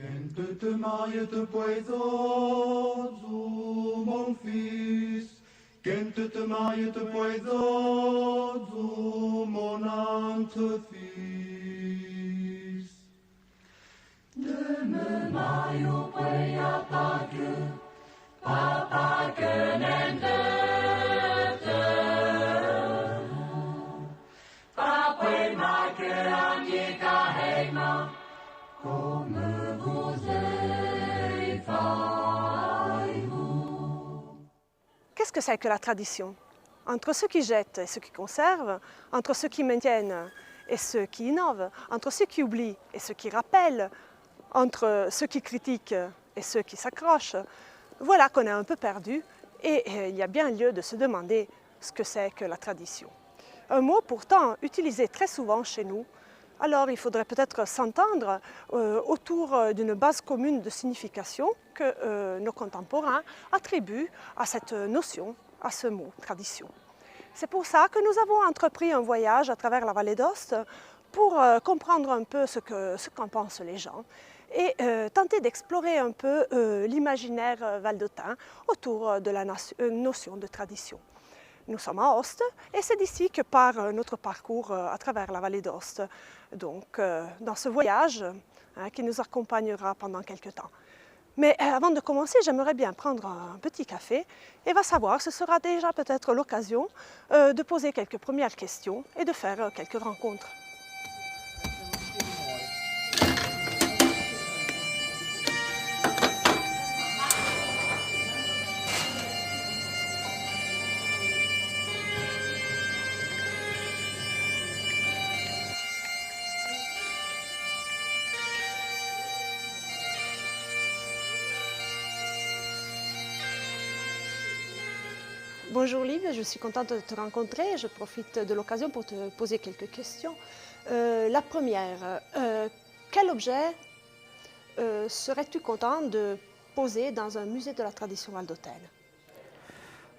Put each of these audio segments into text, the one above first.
Quand te maries te poisones, mon fils, quand te maries te poisones, mon entre-fils. Ne me maio poia pague, papa que n'endete. Papa ma que amica heima, comme vous faites-vous. Qu'est-ce que c'est que la tradition? Entre ceux qui jettent et ceux qui conservent, entre ceux qui maintiennent et ceux qui innovent, entre ceux qui oublient et ceux qui rappellent, entre ceux qui critiquent et ceux qui s'accrochent, voilà qu'on est un peu perdu et il y a bien lieu de se demander ce que c'est que la tradition. Un mot pourtant utilisé très souvent chez nous, alors il faudrait peut-être s'entendre autour d'une base commune de signification que nos contemporains attribuent à cette notion, à ce mot, tradition. C'est pour ça que nous avons entrepris un voyage à travers la vallée d'Aoste pour comprendre un peu ce qu'en pensent les gens et tenter d'explorer un peu l'imaginaire valdôtain autour de la notion de tradition. Nous sommes à Aoste et c'est d'ici que part notre parcours à travers la vallée d'Aoste. Donc dans ce voyage qui nous accompagnera pendant quelques temps. Mais avant de commencer, j'aimerais bien prendre un petit café et va savoir, ce sera déjà peut-être l'occasion de poser quelques premières questions et de faire quelques rencontres. Bonjour Liv, je suis contente de te rencontrer. Je profite de l'occasion pour te poser quelques questions. La première, quel objet serais-tu content de poser dans un musée de la tradition valdôtaine?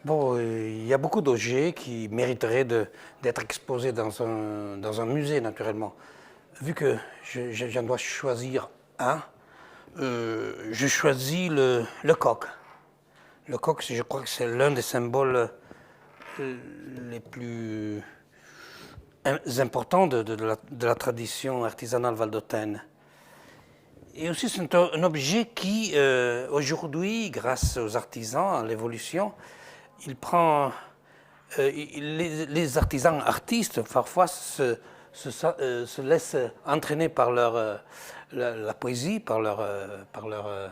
Bon, il y a beaucoup d'objets qui mériteraient d'être exposés dans un musée, naturellement. Vu que j'en dois choisir un, je choisis le coq. Le coq, je crois que c'est l'un des symboles les plus importants de la tradition artisanale valdôtaine. Et aussi, c'est un objet qui, aujourd'hui, grâce aux artisans, à l'évolution, il prend. Les artisans artistes, parfois, se laissent entraîner par la poésie, par leur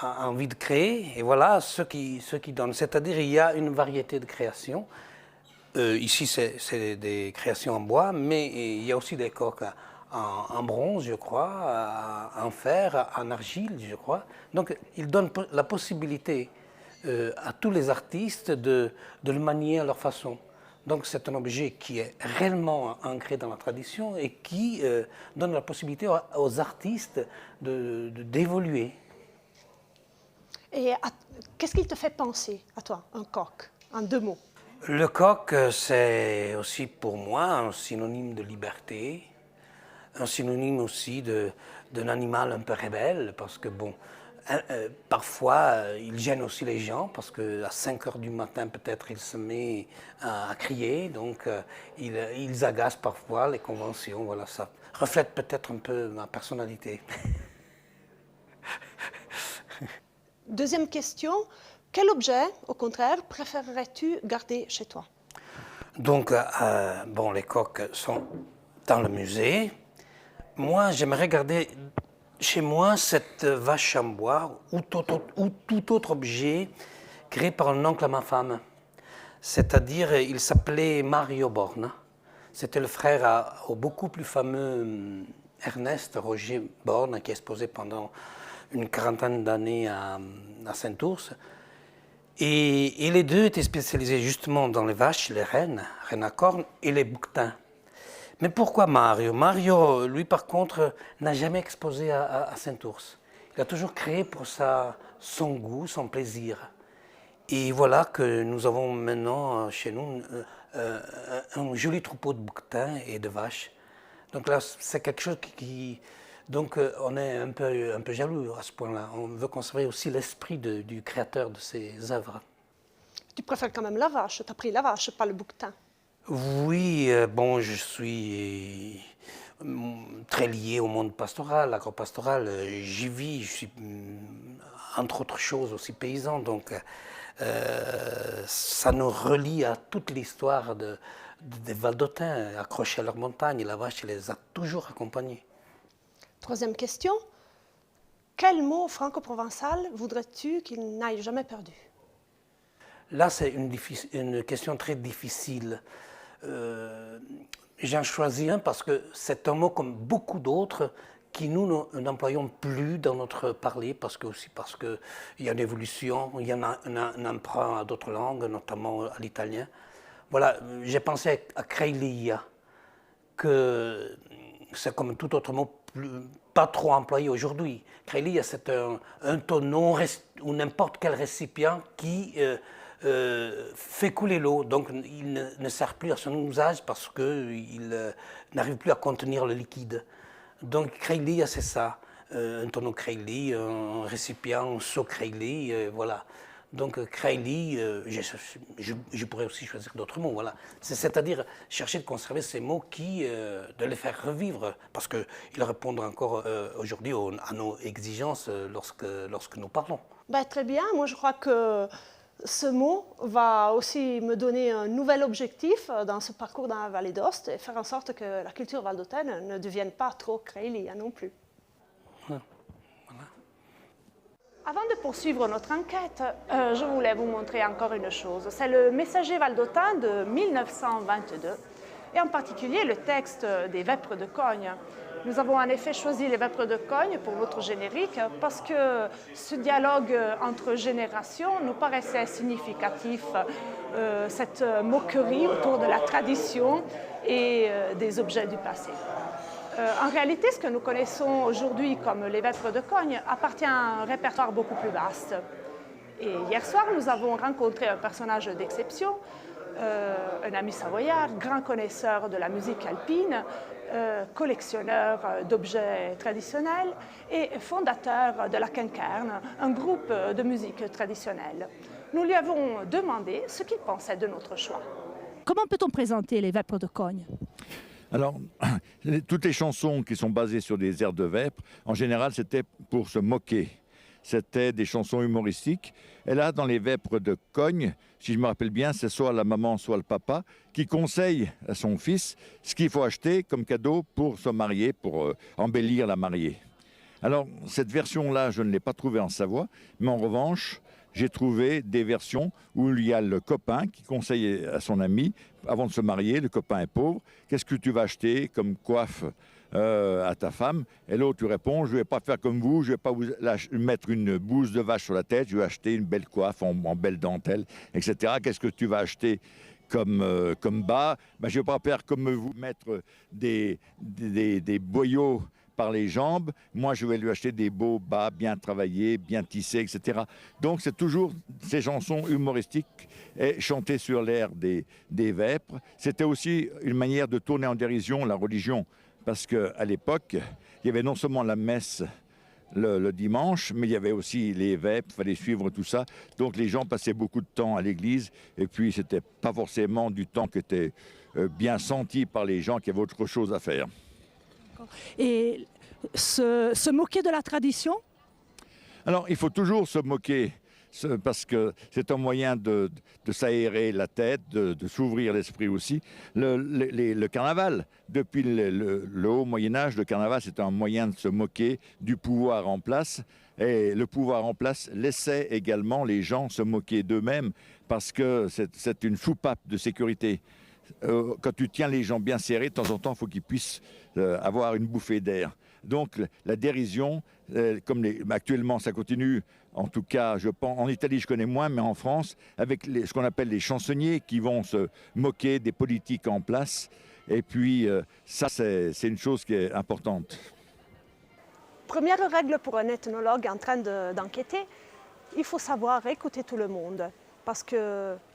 envie de créer. Et voilà ce qui donne. C'est-à-dire, il y a une variété de créations. Ici, c'est des créations en bois, mais il y a aussi des coques en bronze, je crois, en fer, en argile, je crois. Donc, il donne la possibilité à tous les artistes de le manier à leur façon. Donc, c'est un objet qui est réellement ancré dans la tradition et qui donne la possibilité aux artistes d'évoluer. Et qu'est-ce qu'il te fait penser à toi, un coq, en deux mots? Le coq, c'est aussi pour moi un synonyme de liberté, un synonyme aussi d'un animal un peu rebelle, parce que bon, parfois il gêne aussi les gens, parce qu'à 5 heures du matin peut-être il se met à crier, donc ils agacent parfois les conventions, voilà, ça reflète peut-être un peu ma personnalité. Deuxième question, quel objet, au contraire, préférerais-tu garder chez toi? Donc, bon, les coqs sont dans le musée. Moi, j'aimerais garder chez moi cette vache en bois ou tout autre objet créé par un oncle à ma femme. C'est-à-dire, il s'appelait Mario Born. C'était le frère au beaucoup plus fameux Ernest Roger Born, qui est exposé pendant une quarantaine d'années à Saint-Ours. Et les deux étaient spécialisés justement dans les vaches, les rennes à cornes et les bouquetins. Mais pourquoi Mario? Mario, lui par contre, n'a jamais exposé à Saint-Ours. Il a toujours créé pour son goût, son plaisir. Et voilà que nous avons maintenant chez nous un joli troupeau de bouquetins et de vaches. Donc là, c'est quelque chose qui Donc on est un peu jaloux à ce point-là. On veut conserver aussi l'esprit du créateur de ces œuvres. Tu préfères quand même la vache, tu as pris la vache, pas le bouquetin. Oui, bon, je suis très lié au monde pastoral, agropastoral. J'y vis, je suis entre autres choses aussi paysan, donc ça nous relie à toute l'histoire des Valdôtains, accrochés à leur montagne. La vache les a toujours accompagnés. Troisième question, quel mot franco-provençal voudrais-tu qu'il n'aille jamais perdu? Là, c'est une question très difficile. J'en choisis un parce que c'est un mot comme beaucoup d'autres qui nous n'employons plus dans notre parler parce qu'il y a une évolution, il y en a un emprunt à d'autres langues, notamment à l'italien. Voilà, j'ai pensé à Kreilia, que c'est comme tout autre mot pas trop employé aujourd'hui. Kreilia, c'est un tonneau ou n'importe quel récipient qui fait couler l'eau, donc il ne sert plus à son usage parce qu'il n'arrive plus à contenir le liquide. Donc Kreilia, c'est ça, un tonneau Kreili, un récipient, un seau Kreili, voilà. Donc Kreili, je pourrais aussi choisir d'autres mots, voilà. C'est-à-dire chercher de conserver ces mots de les faire revivre, parce qu'ils répondent encore aujourd'hui à nos exigences lorsque nous parlons. Ben, très bien, moi je crois que ce mot va aussi me donner un nouvel objectif dans ce parcours dans la vallée d'Aoste et faire en sorte que la culture valdôtaine ne devienne pas trop Kreilia non plus. Voilà. Avant de poursuivre notre enquête, je voulais vous montrer encore une chose. C'est le Messager valdôtain de 1922 et en particulier le texte des Vêpres de Cogne. Nous avons en effet choisi les Vêpres de Cogne pour notre générique parce que ce dialogue entre générations nous paraissait significatif, cette moquerie autour de la tradition et des objets du passé. En réalité, ce que nous connaissons aujourd'hui comme les Vêpres de Cogne appartient à un répertoire beaucoup plus vaste. Et hier soir, nous avons rencontré un personnage d'exception, un ami savoyard, grand connaisseur de la musique alpine, collectionneur d'objets traditionnels et fondateur de la Quinquerne, un groupe de musique traditionnelle. Nous lui avons demandé ce qu'il pensait de notre choix. Comment peut-on présenter les Vêpres de Cogne ? Alors, toutes les chansons qui sont basées sur des airs de vêpres, en général, c'était pour se moquer. C'était des chansons humoristiques. Et là, dans les Vêpres de Cogne, si je me rappelle bien, c'est soit la maman, soit le papa qui conseille à son fils ce qu'il faut acheter comme cadeau pour se marier, pour embellir la mariée. Alors, cette version-là, je ne l'ai pas trouvée en Savoie, mais en revanche, j'ai trouvé des versions où il y a le copain qui conseille à son ami, avant de se marier, le copain est pauvre, qu'est-ce que tu vas acheter comme coiffe à ta femme? Et l'autre lui répond, je ne vais pas faire comme vous, je ne vais pas vous mettre une bouse de vache sur la tête, je vais acheter une belle coiffe en belle dentelle, etc. Qu'est-ce que tu vas acheter comme bas? Ben, je ne vais pas faire comme vous, mettre des boyaux par les jambes. Moi, je vais lui acheter des beaux bas bien travaillés, bien tissés, etc. Donc, c'est toujours ces chansons humoristiques et chantées sur l'air des Vêpres. C'était aussi une manière de tourner en dérision la religion, parce qu'à l'époque, il y avait non seulement la messe le dimanche, mais il y avait aussi les Vêpres, il fallait suivre tout ça. Donc, les gens passaient beaucoup de temps à l'église, et puis c'était pas forcément du temps qui était bien senti par les gens qui avaient autre chose à faire. Et se moquer de la tradition? Alors, il faut toujours se moquer, parce que c'est un moyen de s'aérer la tête, de s'ouvrir l'esprit aussi. Le carnaval, depuis le haut Moyen-Âge, le carnaval, c'est un moyen de se moquer du pouvoir en place. Et le pouvoir en place laissait également les gens se moquer d'eux-mêmes, parce que c'est une soupape de sécurité. Quand tu tiens les gens bien serrés, de temps en temps, il faut qu'ils puissent avoir une bouffée d'air. Donc la dérision, actuellement ça continue, en tout cas je pense, en Italie je connais moins, mais en France, avec ce qu'on appelle les chansonniers qui vont se moquer des politiques en place. Et puis ça c'est une chose qui est importante. Première règle pour un ethnologue en train d'enquêter, il faut savoir écouter tout le monde, parce qu'il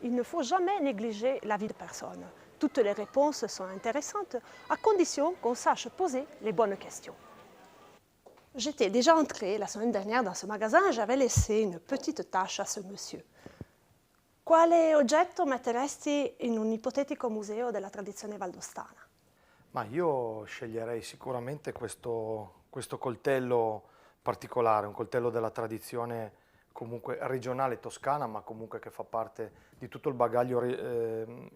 ne faut jamais négliger l'avis de personne. Toutes les réponses sont intéressantes, à condition qu'on sache poser les bonnes questions. J'étais déjà entrée la semaine dernière dans ce magasin e j'avais laissé une petite tâche a ce monsieur. Quale oggetto metteresti in un ipotetico museo della tradizione valdostana? Ma io sceglierei sicuramente questo coltello particolare, un coltello della tradizione comunque regionale toscana, ma comunque che fa parte di tutto il bagaglio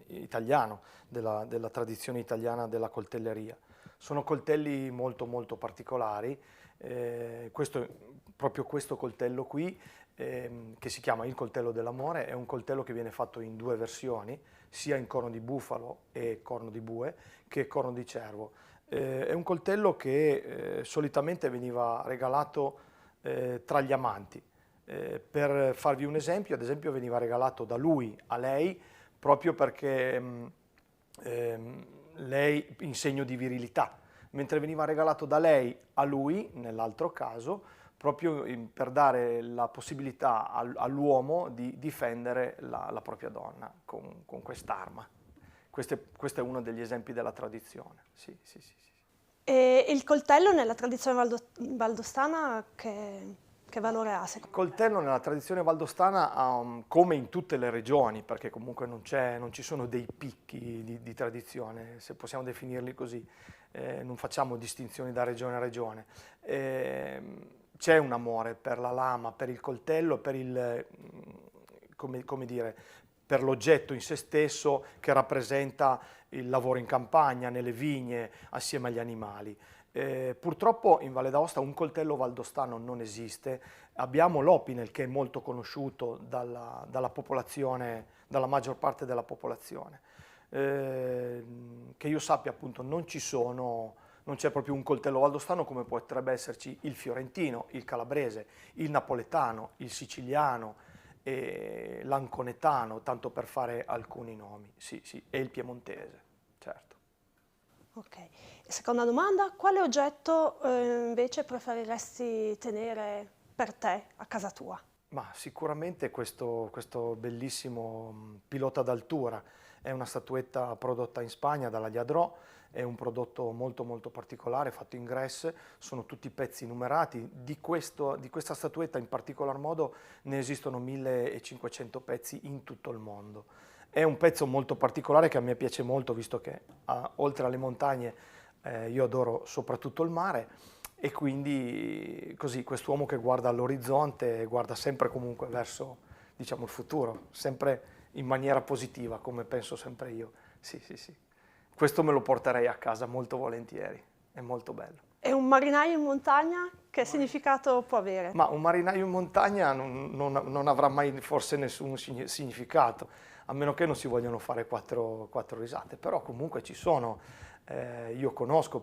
italiano, della tradizione italiana della coltelleria. Sono coltelli molto molto particolari, proprio questo coltello qui, che si chiama il coltello dell'amore, è un coltello che viene fatto in due versioni, sia in corno di bufalo e corno di bue che corno di cervo. È un coltello che solitamente veniva regalato tra gli amanti. Per farvi un esempio, ad esempio veniva regalato da lui a lei proprio perché lei in segno di virilità, mentre veniva regalato da lei a lui, nell'altro caso, proprio per dare la possibilità all'uomo di difendere la propria donna con quest'arma. Questo è uno degli esempi della tradizione. Sì, sì, sì, sì. E il coltello nella tradizione valdostana che valore ha? Il coltello nella tradizione valdostana ha, come in tutte le regioni, perché comunque non ci sono dei picchi di tradizione, se possiamo definirli così, non facciamo distinzioni da regione a regione. C'è un amore per la lama, per il coltello, per come dire, per l'oggetto in se stesso che rappresenta il lavoro in campagna, nelle vigne, assieme agli animali. Purtroppo in Valle d'Aosta un coltello valdostano non esiste. Abbiamo l'Opinel, che è molto conosciuto dalla popolazione, dalla maggior parte della popolazione. Che io sappia, appunto, non c'è proprio un coltello valdostano come potrebbe esserci il fiorentino, il calabrese, il napoletano, il siciliano, l'anconetano, tanto per fare alcuni nomi, sì, sì, e il piemontese, certo. Ok. Seconda domanda, quale oggetto invece preferiresti tenere per te a casa tua? Ma sicuramente questo bellissimo pilota d'altura. È una statuetta prodotta in Spagna dalla Lladró, è un prodotto molto molto particolare, fatto in grès, sono tutti pezzi numerati. Di questa statuetta in particolar modo ne esistono 1500 pezzi in tutto il mondo. È un pezzo molto particolare che a me piace molto, visto che oltre alle montagne io adoro soprattutto il mare, e quindi così quest'uomo che guarda all'orizzonte guarda sempre comunque verso, diciamo, il futuro, sempre in maniera positiva, come penso sempre io. Sì, sì, sì. Questo me lo porterei a casa molto volentieri, è molto bello. E un marinaio in montagna, che significato può avere? Ma un marinaio in montagna non avrà mai forse nessun significato, a meno che non si vogliono fare quattro risate, però comunque ci sono. Io conosco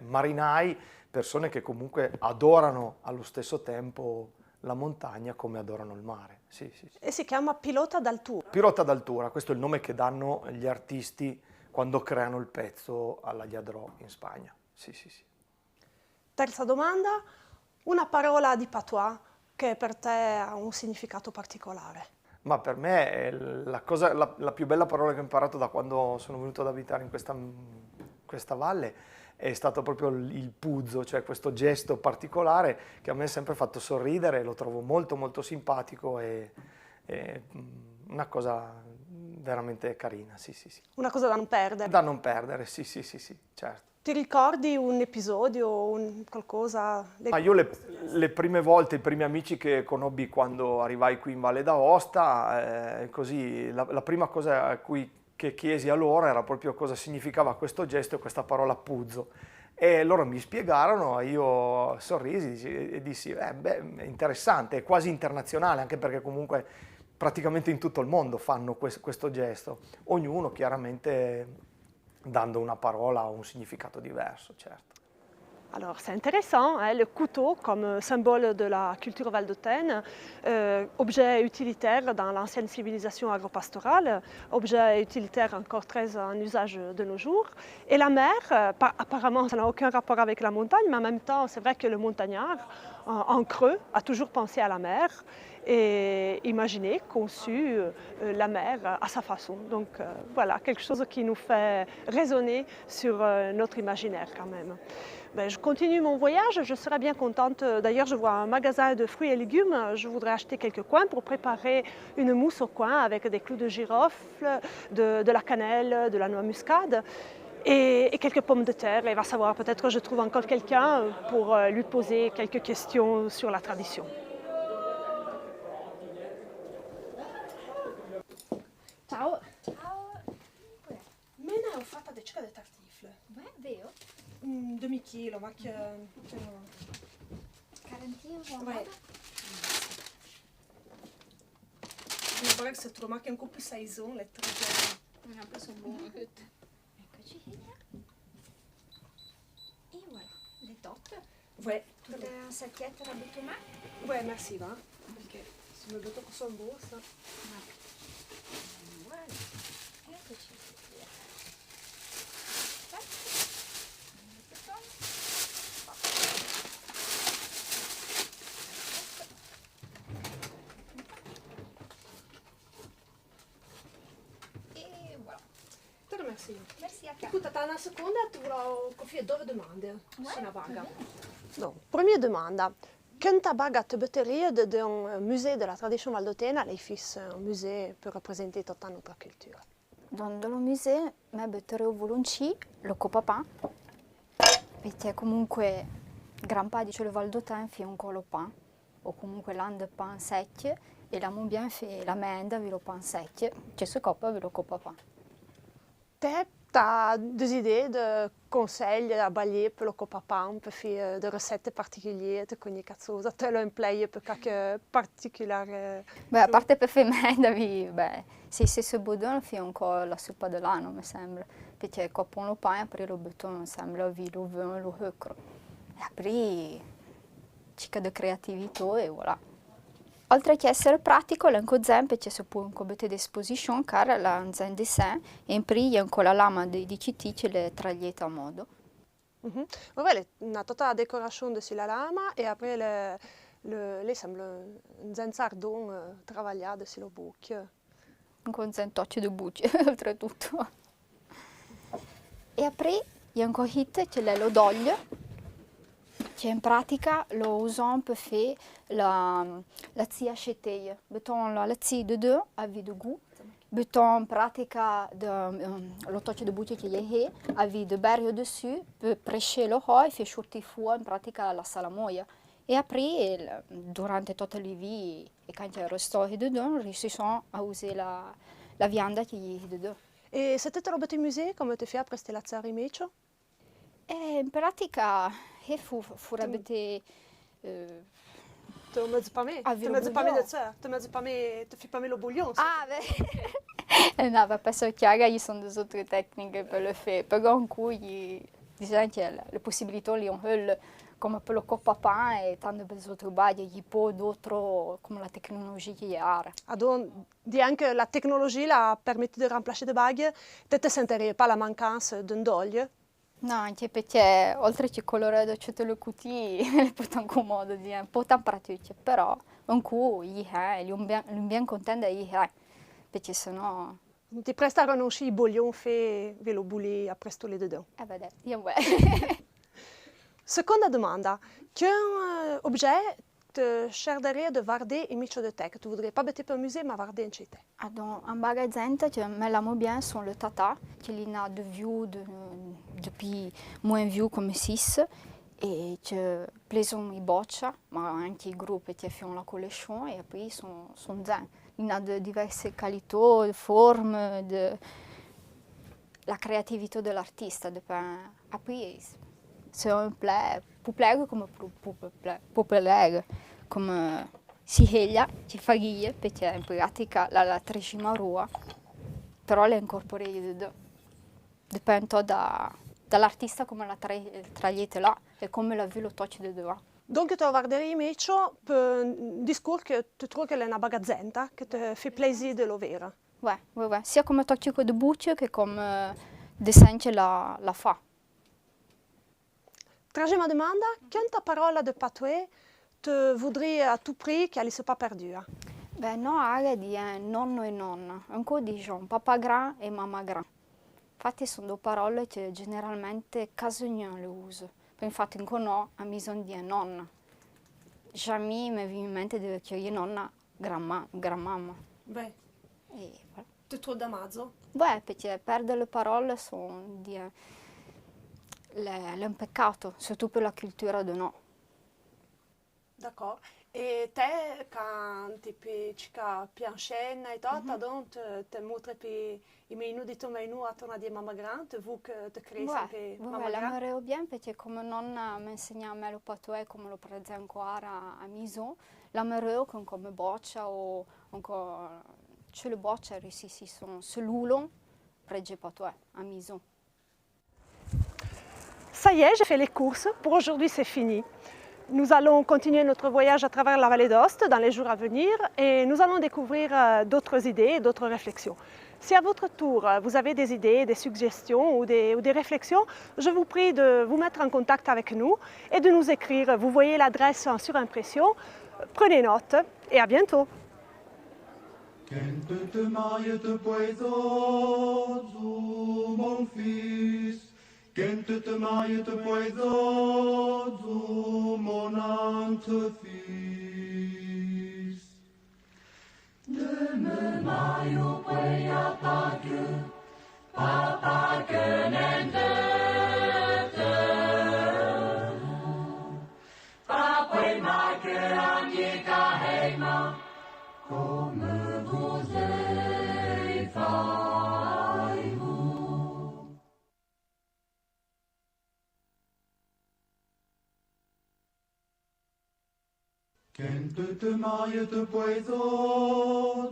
marinai, persone che comunque adorano allo stesso tempo la montagna come adorano il mare. Sì, sì, sì. E si chiama pilota d'altura. Pilota d'altura, questo è il nome che danno gli artisti quando creano il pezzo alla Lladró in Spagna. Sì, sì, sì. Terza domanda, una parola di patois che per te ha un significato particolare. Ma per me è la più bella parola che ho imparato da quando sono venuto ad abitare in questa valle è stato proprio il puzzo, cioè questo gesto particolare che a me ha sempre fatto sorridere, lo trovo molto molto simpatico e una cosa veramente carina, sì, sì, sì. Una cosa da non perdere. Da non perdere, sì, sì, sì, sì, certo. Ti ricordi un episodio, qualcosa? Ma io le prime volte, i primi amici che conobbi quando arrivai qui in Valle d'Aosta, così, la prima cosa che chiesi a loro era proprio cosa significava questo gesto e questa parola puzzo. E loro mi spiegarono, io sorrisi e dissi, beh, è interessante, è quasi internazionale, anche perché comunque praticamente in tutto il mondo fanno questo gesto, ognuno chiaramente dando una parola o un significato diverso, certo. Alors, c'est intéressant, hein, le couteau comme symbole de la culture valdotaine, objet utilitaire dans l'ancienne civilisation agropastorale, objet utilitaire encore très en usage de nos jours. Et la mer, apparemment, ça n'a aucun rapport avec la montagne, mais en même temps, c'est vrai que le montagnard, en creux, a toujours pensé à la mer et imaginé, conçu la mer à sa façon. Donc voilà, quelque chose qui nous fait raisonner sur notre imaginaire quand même. Ben, je continue mon voyage, je serais bien contente. D'ailleurs, je vois un magasin de fruits et légumes. Je voudrais acheter quelques coins pour préparer une mousse au coin avec des clous de girofle, de la cannelle, de la noix muscade et quelques pommes de terre. Et va savoir, peut-être que je trouve encore quelqu'un pour lui poser quelques questions sur la tradition. Ciao. Me ne ho fatta decina di tartifle. Ouais, vero. Demi-chilo, ma che... 40 euro. Ouais. Il paraît que c'est trop marqué un peu plus saison, les trucs. Un peu son bon. Eccoci qua. Et voilà, les tortes. Ouais. Tutte in sacchetta da Butomà. Ouais, merci, va. Perché se me butto questo in borsa. Voilà. Eccoci qui. E voilà. Te remercie. Merci à toi. Écoute, attends una seconda, ti volevo fare due domande su una baga. Mhm. Donc, première demande. Quanta baga te batterie d'un musée de la tradition valdotena, les fils, un musée pour représenter toute notre culture? Dans le musée, mi butterei volentieri lo copapà, perché comunque gran pas dice le Valdotin fait un colo pain, o comunque l'an de pain sec, et la bien fait la menda vi lo pain sec, c'è ce coppa vi lo copapà. Te as des idées de conseils à balier pour le copapin, pour faire des recettes particulières, de connais quelque chose, te un play pour quelque particolare. Beh, a parte per menda, beh, se ce bodon fait encore la suppa dell'anno, mi sembra, perché coppano lo pain, après lo butto, mi sembra, vi lo vin, lo hucro. E après, c'è de creatività e voilà. Oltre che essere pratico, l'anco zen perché si può mettere a disposizione, car la zen dessin, e in prima con la lama di CT ce le tragliate a modo. Ouais, una totale décoration de la lama et après le semble un zen sardon travagliato sulla bocca. Con zen tocci di bucce, oltretutto. E après, il y a ancora hit, ce l'è lo d'olio, che in pratica lo usano per fare la zia sceteia. Mettons la zia de deux a vide de goût. Mettons in pratica lo toccio di bucce che gli è, a vide berrio dessus, per presce lo ho e fare sortire fuori in pratica la salamoia. E après, durante tutte le vie, e quando il resto è de deux, riusciscono a usare la vianda che gli è de deux. E se te robe in musée, come ti fai a prestare la zara invece? In pratica, furebbe Tu mezzo pas me, tu mezzo pas me de ça, tu mezzo pas me, tu fais pas me le bouillon. Ah, beh, no, per questo chiaro, ci sono delle altre tecniche per le fare, però in cui diciamo che le possibilità lì sono come per lo copapà e tante belle altre baglie, gli può d'autres come la tecnologia che ha. Donc, dis anche la tecnologie la permette de remplacer des bagues, te ne sentirais pas la mancanza d'un d'olio. No, anche perché oltre che colorare da tutte le cutie, è un comodo, un po' tan pratico, però in cui gli è, gli ben contento gli è, perché sennò... Ti prestarono aussi i bouillon fait ve lo bouli a presto le dedans. Vedi, io vuoi. Seconda domanda, quel objet te cercherais de varder in micio de te, que tu voudrais pas bêter per musée, ma varder in chez te? Dans un magasin, me l'aime bien, sont le tata, qui a de vieux, depuis moins vieux comme 6, et que plaisant i boccia, ma anche i gruppi che fanno la collection, et puis sont zen. Il a de diverse qualità, forme, la creatività dell'artista. Après, c'est un plat, pour plaire comme pour plaire, come si eglia, ci fa ghiglie, perché in pratica la tricima rua, però le incorporate dipende dall'artista come la tragliate là e come la vu lo tocci di due. Donc tu varderais invece per un discorso che tu trovi che è una bagazzenta, che ti fa piacere di lo vedere. Ouais. Sia come tocci di buccio che come dessin la fa. Tragema domanda, quanta parola de patois tu voudrais à tout prix qu'elle ne soit pas perdue. Hein? Beh, no, Agadi è nonno e nonna, ancora diciamo papà grand e mamma grand. Infatti sono due parole che generalmente casognon le uso. Infatti ancora no, a bisogno di nonna. Jamais mi viene in mente di chiedere nonna granmamma. Beh, E voilà. tu trouves d'amazzo? Beh, perché perdere le parole è un peccato, soprattutto per la cultura di no. D'accord. Et te, quand tu es pianchen et tout, donc tu montres i menu di tuo menu a ton di mamma grande, vu che tu crei sempre mamma La grande. mereo bien perché come nonna mi insegna a me lo patois come lo prende ancora a maison, la mereo con come boccia o ancora c'è le bocce si sono selulon prege patois à maison. Ça y est, j'ai fait les courses. Pour aujourd'hui, c'est fini. Nous allons continuer notre voyage à travers la vallée d'Aoste dans les jours à venir et nous allons découvrir d'autres idées et d'autres réflexions. Si à votre tour, vous avez des idées, des suggestions ou des réflexions, je vous prie de vous mettre en contact avec nous et de nous écrire. Vous voyez l'adresse en surimpression. Prenez note et à bientôt. Quand te maille te poison, mon fils. Quand te maille te poison, mon entre-fils. Me maio pui a pacu, papa que nende te. Papui ma que amica heima, comme vous êtes failles. Quand te maille te poison,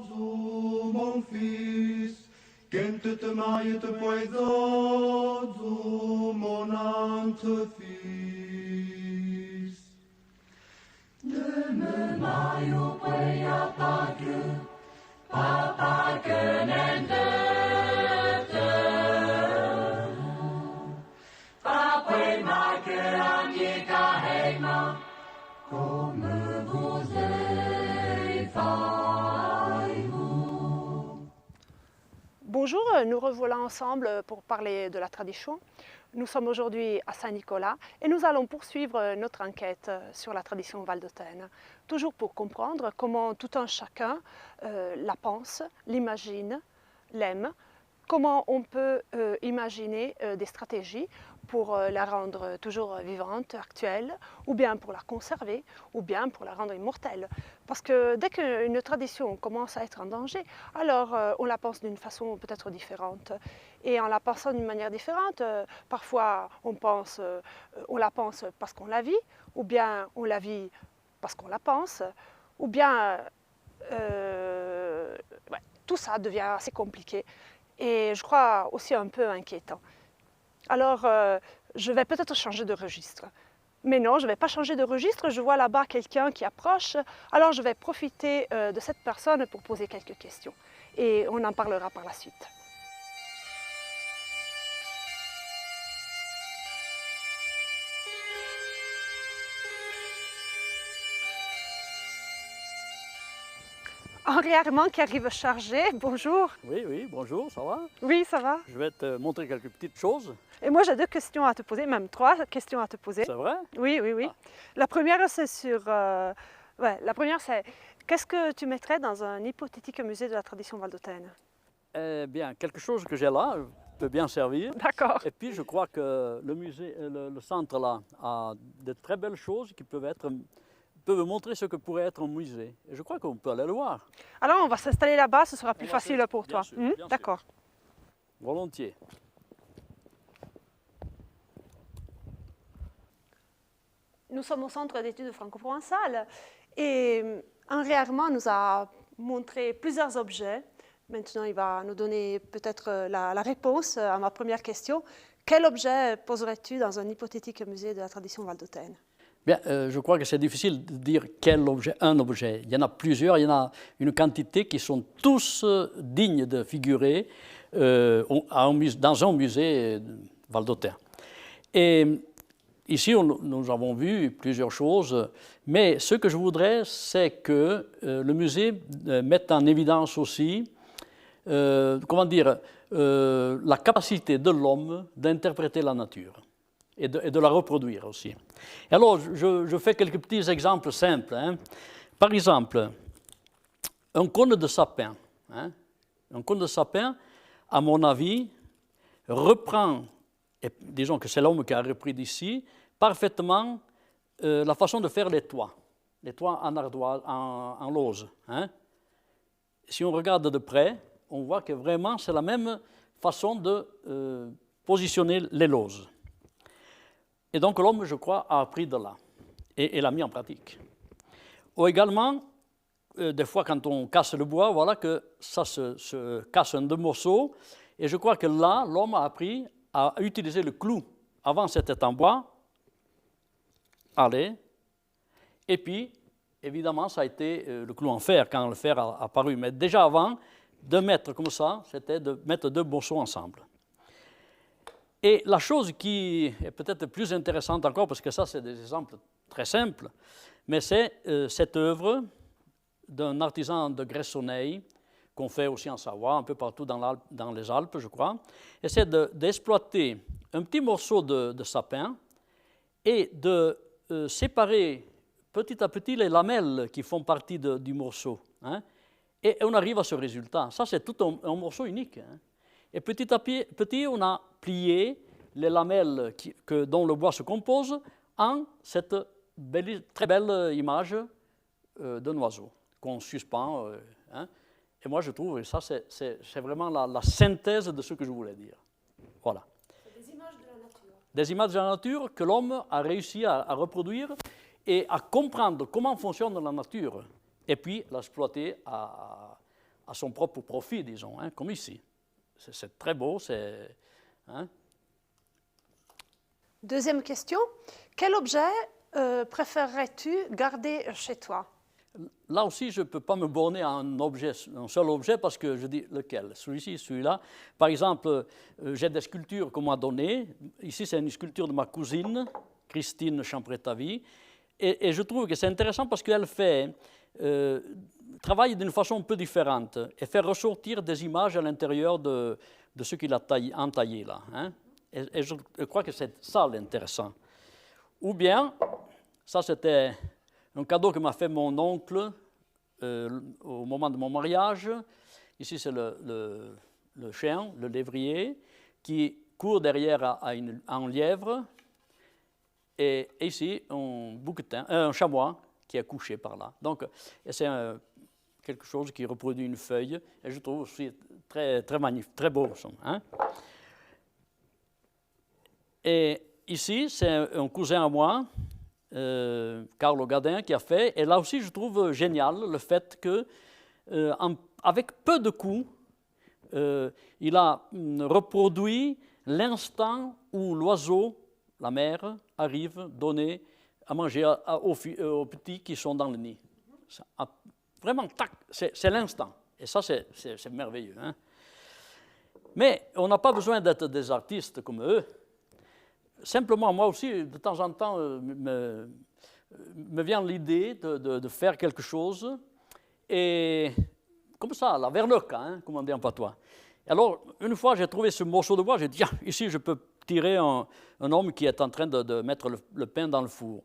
mon fils. Quand te maille te poison, mon entre-fils. Me maio pui a pacu, papa que nende te. Papui ma que amica heima, comme vous êtes failles. Bonjour, nous revoilà ensemble pour parler de la tradition. Nous sommes aujourd'hui à Saint-Nicolas et nous allons poursuivre notre enquête sur la tradition valdôtaine, toujours pour comprendre comment tout un chacun la pense, l'imagine, l'aime, comment on peut imaginer des stratégies pour la rendre toujours vivante, actuelle, ou bien pour la conserver, ou bien pour la rendre immortelle. Parce que dès qu'une tradition commence à être en danger, alors on la pense d'une façon peut-être différente. Et en la pensant d'une manière différente, parfois on la pense parce qu'on la vit, ou bien on la vit parce qu'on la pense, ou bien tout ça devient assez compliqué. Et je crois aussi un peu inquiétant. Alors, je vais peut-être changer de registre. Mais non, je ne vais pas changer de registre. Je vois là-bas quelqu'un qui approche. Alors, je vais profiter de cette personne pour poser quelques questions. Et on en parlera par la suite. Henri Armand qui arrive chargé, bonjour. Oui, bonjour, ça va? Oui, ça va. Je vais te montrer quelques petites choses. Et moi, j'ai 2 questions à te poser, même 3 questions à te poser. C'est vrai? Oui. Ah. La première, c'est qu'est-ce que tu mettrais dans un hypothétique musée de la tradition valdôtaine? Eh bien, quelque chose que j'ai là peut bien servir. D'accord. Et puis, je crois que le musée, le centre là, a de très belles choses qui peuvent montrer ce que pourrait être un musée. Et je crois qu'on peut aller le voir. Alors, on va s'installer là-bas, ce sera plus facile pour toi. Bien sûr. D'accord. Volontiers. Nous sommes au Centre d'études franco-provençales et Henri Armand nous a montré plusieurs objets. Maintenant, il va nous donner peut-être la réponse à ma première question. Quel objet poserais-tu dans un hypothétique musée de la tradition valdôtaine? Bien, je crois que c'est difficile de dire un objet. Il y en a plusieurs, il y en a une quantité qui sont tous dignes de figurer dans un musée valdôtain. Et ici, nous avons vu plusieurs choses, mais ce que je voudrais, c'est que le musée mette en évidence aussi, comment dire, la capacité de l'homme d'interpréter la nature et de la reproduire aussi. Et alors, je fais quelques petits exemples simples. Hein. Par exemple, un cône de sapin. Hein. Un cône de sapin, à mon avis, reprend, et disons que c'est l'homme qui a repris d'ici, parfaitement la façon de faire les toits en ardoise, en lauze. Hein. Si on regarde de près, on voit que vraiment c'est la même façon de positionner les lauses. Et donc l'homme, je crois, a appris de là et l'a mis en pratique. Ou également, des fois quand on casse le bois, voilà que ça se casse en 2 morceaux. Et je crois que là, l'homme a appris à utiliser le clou. Avant, c'était en bois. Allez. Et puis, évidemment, ça a été le clou en fer quand le fer a apparu. Mais déjà avant, de mettre comme ça, c'était de mettre 2 morceaux ensemble. Et la chose qui est peut-être plus intéressante encore, parce que ça, c'est des exemples très simples, mais c'est cette œuvre d'un artisan de Gressoney, qu'on fait aussi en Savoie, un peu partout dans les Alpes, je crois, et c'est d'exploiter un petit morceau de sapin et de séparer petit à petit les lamelles qui font partie du morceau. Hein, et on arrive à ce résultat. Ça, c'est tout un morceau unique. Hein. Et petit à petit, on a plié les lamelles dont le bois se compose en cette très belle image d'un oiseau qu'on suspend. Hein. Et moi, je trouve que ça, c'est vraiment la synthèse de ce que je voulais dire. Voilà. Des images de la nature. Des images de la nature que l'homme a réussi à reproduire et à comprendre comment fonctionne la nature et puis l'exploiter à son propre profit, disons, hein, comme ici. C'est très beau, c'est... Hein. Deuxième question, quel objet préférerais-tu garder chez toi? Là aussi, je ne peux pas me borner à un seul objet parce que je dis lequel, celui-ci, celui-là. Par exemple, j'ai des sculptures qu'on m'a données. Ici, c'est une sculpture de ma cousine, Christine Champretavi. Et je trouve que c'est intéressant parce qu'elle travaille d'une façon un peu différente et fait ressortir des images à l'intérieur de ce qu'il a entaillé là. Hein. Et je crois que c'est ça l'intéressant. Ou bien, ça c'était un cadeau que m'a fait mon oncle au moment de mon mariage. Ici, c'est le chien, le lévrier, qui court derrière un lièvre. Et ici, un bouquetin, un chamois qui est couché par là. Donc, c'est quelque chose qui reproduit une feuille. Et je trouve aussi très, très magnifique, très beau. Hein? Et ici, c'est un cousin à moi, Carlo Gadin, qui a fait. Et là aussi, je trouve génial le fait que, avec peu de coûts, il a reproduit l'instant où l'oiseau, la mère, arrive donner à manger aux petits qui sont dans le nid. Vraiment, tac, c'est l'instant. Et ça, c'est merveilleux. Hein? Mais on n'a pas besoin d'être des artistes comme eux. Simplement, moi aussi, de temps en temps, me vient l'idée de faire quelque chose. Et comme ça, la vernoca, hein, comme on dit en patois. Alors, une fois, j'ai trouvé ce morceau de bois, j'ai dit, tiens, ici, je peux tirer un homme qui est en train de mettre le pain dans le four.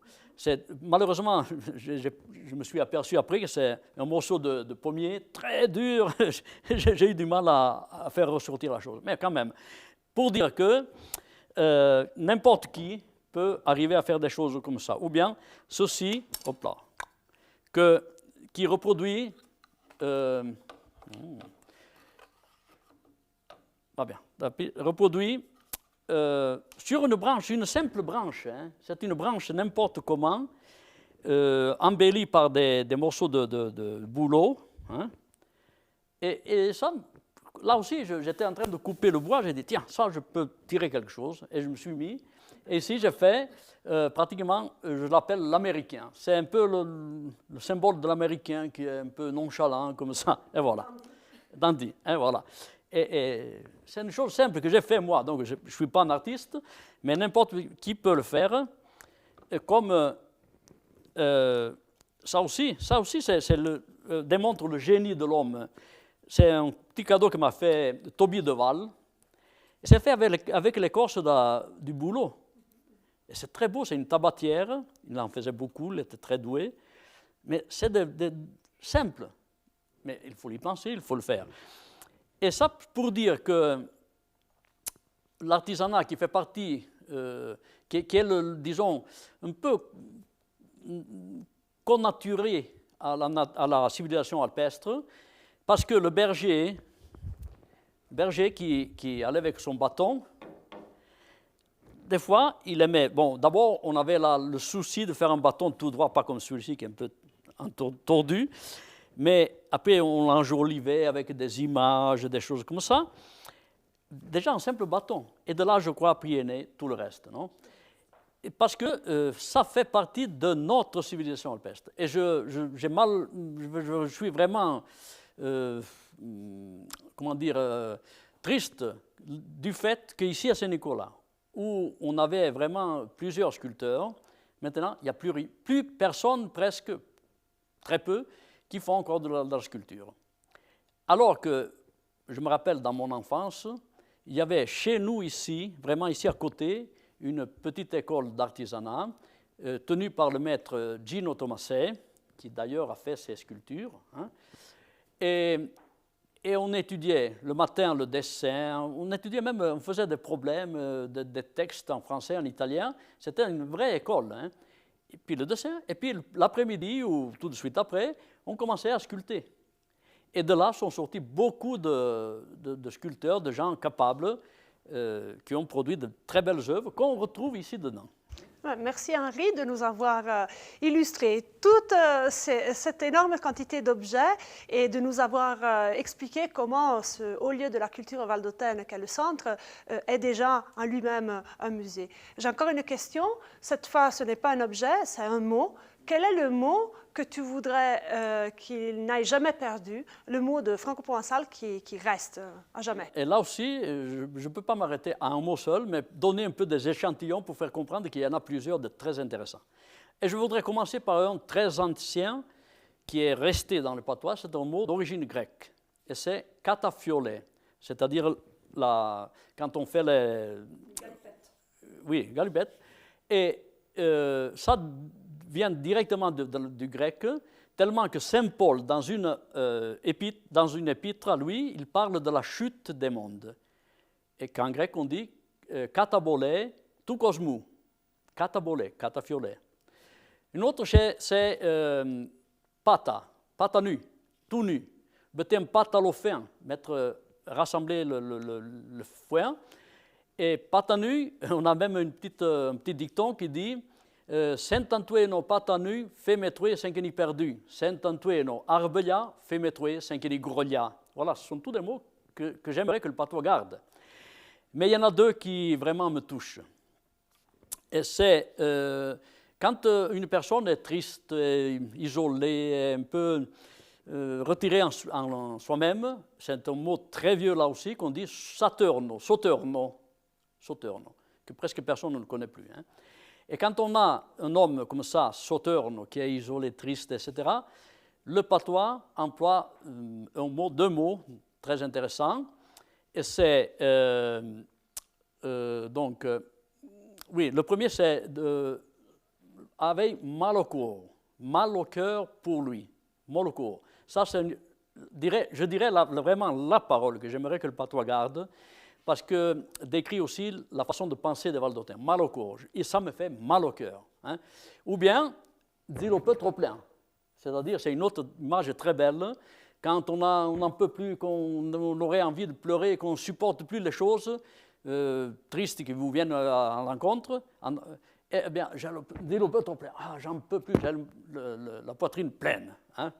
Malheureusement, je me suis aperçu après que c'est un morceau de pommier très dur. J'ai eu du mal à faire ressortir la chose. Mais quand même, pour dire que n'importe qui peut arriver à faire des choses comme ça. Ou bien, ceci, hop là, qui reproduit... reproduit sur une branche, une simple branche, hein, c'est une branche n'importe comment, embellie par des morceaux de bouleau. Hein, et ça, là aussi, j'étais en train de couper le bois, j'ai dit, tiens, ça, je peux tirer quelque chose, et je me suis mis. Et ici, j'ai fait, pratiquement, je l'appelle l'américain. C'est un peu le symbole de l'américain qui est un peu nonchalant, comme ça, et voilà. Dandy, et voilà. Et c'est une chose simple que j'ai fait moi, donc je ne suis pas un artiste, mais n'importe qui peut le faire. comme ça aussi démontre le génie de l'homme. C'est un petit cadeau que m'a fait Toby Deval. C'est fait avec l'écorce du bouleau. Et c'est très beau, c'est une tabatière. Il en faisait beaucoup, il était très doué. Mais c'est simple. Mais il faut y penser, il faut le faire. Et ça pour dire que l'artisanat qui fait partie, qui est, disons, un peu connaturé à la civilisation alpestre, parce que le berger qui allait avec son bâton, des fois, il aimait... Bon, d'abord, on avait le souci de faire un bâton tout droit, pas comme celui-ci qui est un peu tordu, mais après, on l'enjolivait avec des images, des choses comme ça. Déjà, un simple bâton. Et de là, je crois, puis est né tout le reste, non? Parce que ça fait partie de notre civilisation alpestre. Et je suis vraiment, comment dire, triste du fait qu'ici à Saint-Nicolas, où on avait vraiment plusieurs sculpteurs, maintenant, il n'y a plus personne, presque, très peu, qui font encore de la sculpture. Alors que, je me rappelle, dans mon enfance, il y avait chez nous ici, vraiment ici à côté, une petite école d'artisanat tenue par le maître Gino Tomasè, qui d'ailleurs a fait ses sculptures. Hein. Et on étudiait le matin le dessin, on étudiait même, on faisait des problèmes, des textes en français, en italien. C'était une vraie école. Hein. Et puis le dessin, et puis l'après-midi, ou tout de suite après, on commençait à sculpter. Et de là sont sortis beaucoup de sculpteurs, de gens capables, qui ont produit de très belles œuvres qu'on retrouve ici dedans. Merci Henri de nous avoir illustré toute cette énorme quantité d'objets et de nous avoir expliqué comment ce haut lieu de la culture valdôtaine qu'est le centre est déjà en lui-même un musée. J'ai encore une question. Cette fois, ce n'est pas un objet, c'est un mot. Quel est le mot que tu voudrais qu'il n'aille jamais perdu, le mot de franco-provençal qui reste à jamais? Et là aussi, je ne peux pas m'arrêter à un mot seul, mais donner un peu des échantillons pour faire comprendre qu'il y en a plusieurs de très intéressants. Et je voudrais commencer par un très ancien qui est resté dans le patois, c'est un mot d'origine grecque, et c'est cataphiolé, c'est-à-dire quand on fait les... Galipettes. Oui, galipettes. Et ça vient directement du grec, tellement que Saint Paul, dans une épître à lui, il parle de la chute des mondes. Et qu'en grec, on dit katabolé tout cosmou. Katabolé, cataphiolé. Une autre, c'est pata nu, tout nu. Betem pata l'offin, rassembler le foin. Et pata nu, on a même un petit dicton qui dit Saint-Antoine pata nu, fait mettre cinqueni perdu. Saint-Antoine arbelia, fait mettre cinqueni grolia. Voilà, ce sont tous des mots que j'aimerais que le patois garde. Mais il y en a deux qui vraiment me touchent. Et c'est quand une personne est triste, isolée, un peu retirée en soi-même, c'est un mot très vieux là aussi qu'on dit saturno, que presque personne ne le connaît plus. Hein. Et quand on a un homme comme ça, sauterno, qui est isolé, triste, etc., le patois emploie deux mots très intéressants. Et c'est oui, le premier c'est avec mal au cœur pour lui, mal au cœur. Ça, je dirais vraiment la parole que j'aimerais que le patois garde, parce que décrit aussi la façon de penser des Valdôtains, mal au cœur, et ça me fait mal au cœur. Hein. Ou bien, dire au peu trop plein, c'est-à-dire, c'est une autre image très belle, quand on n'en peut plus, qu'on aurait envie de pleurer, qu'on ne supporte plus les choses tristes qui vous viennent à l'encontre, eh bien, dis-le au peu trop plein, j'en peux plus, j'ai la poitrine pleine. Hein?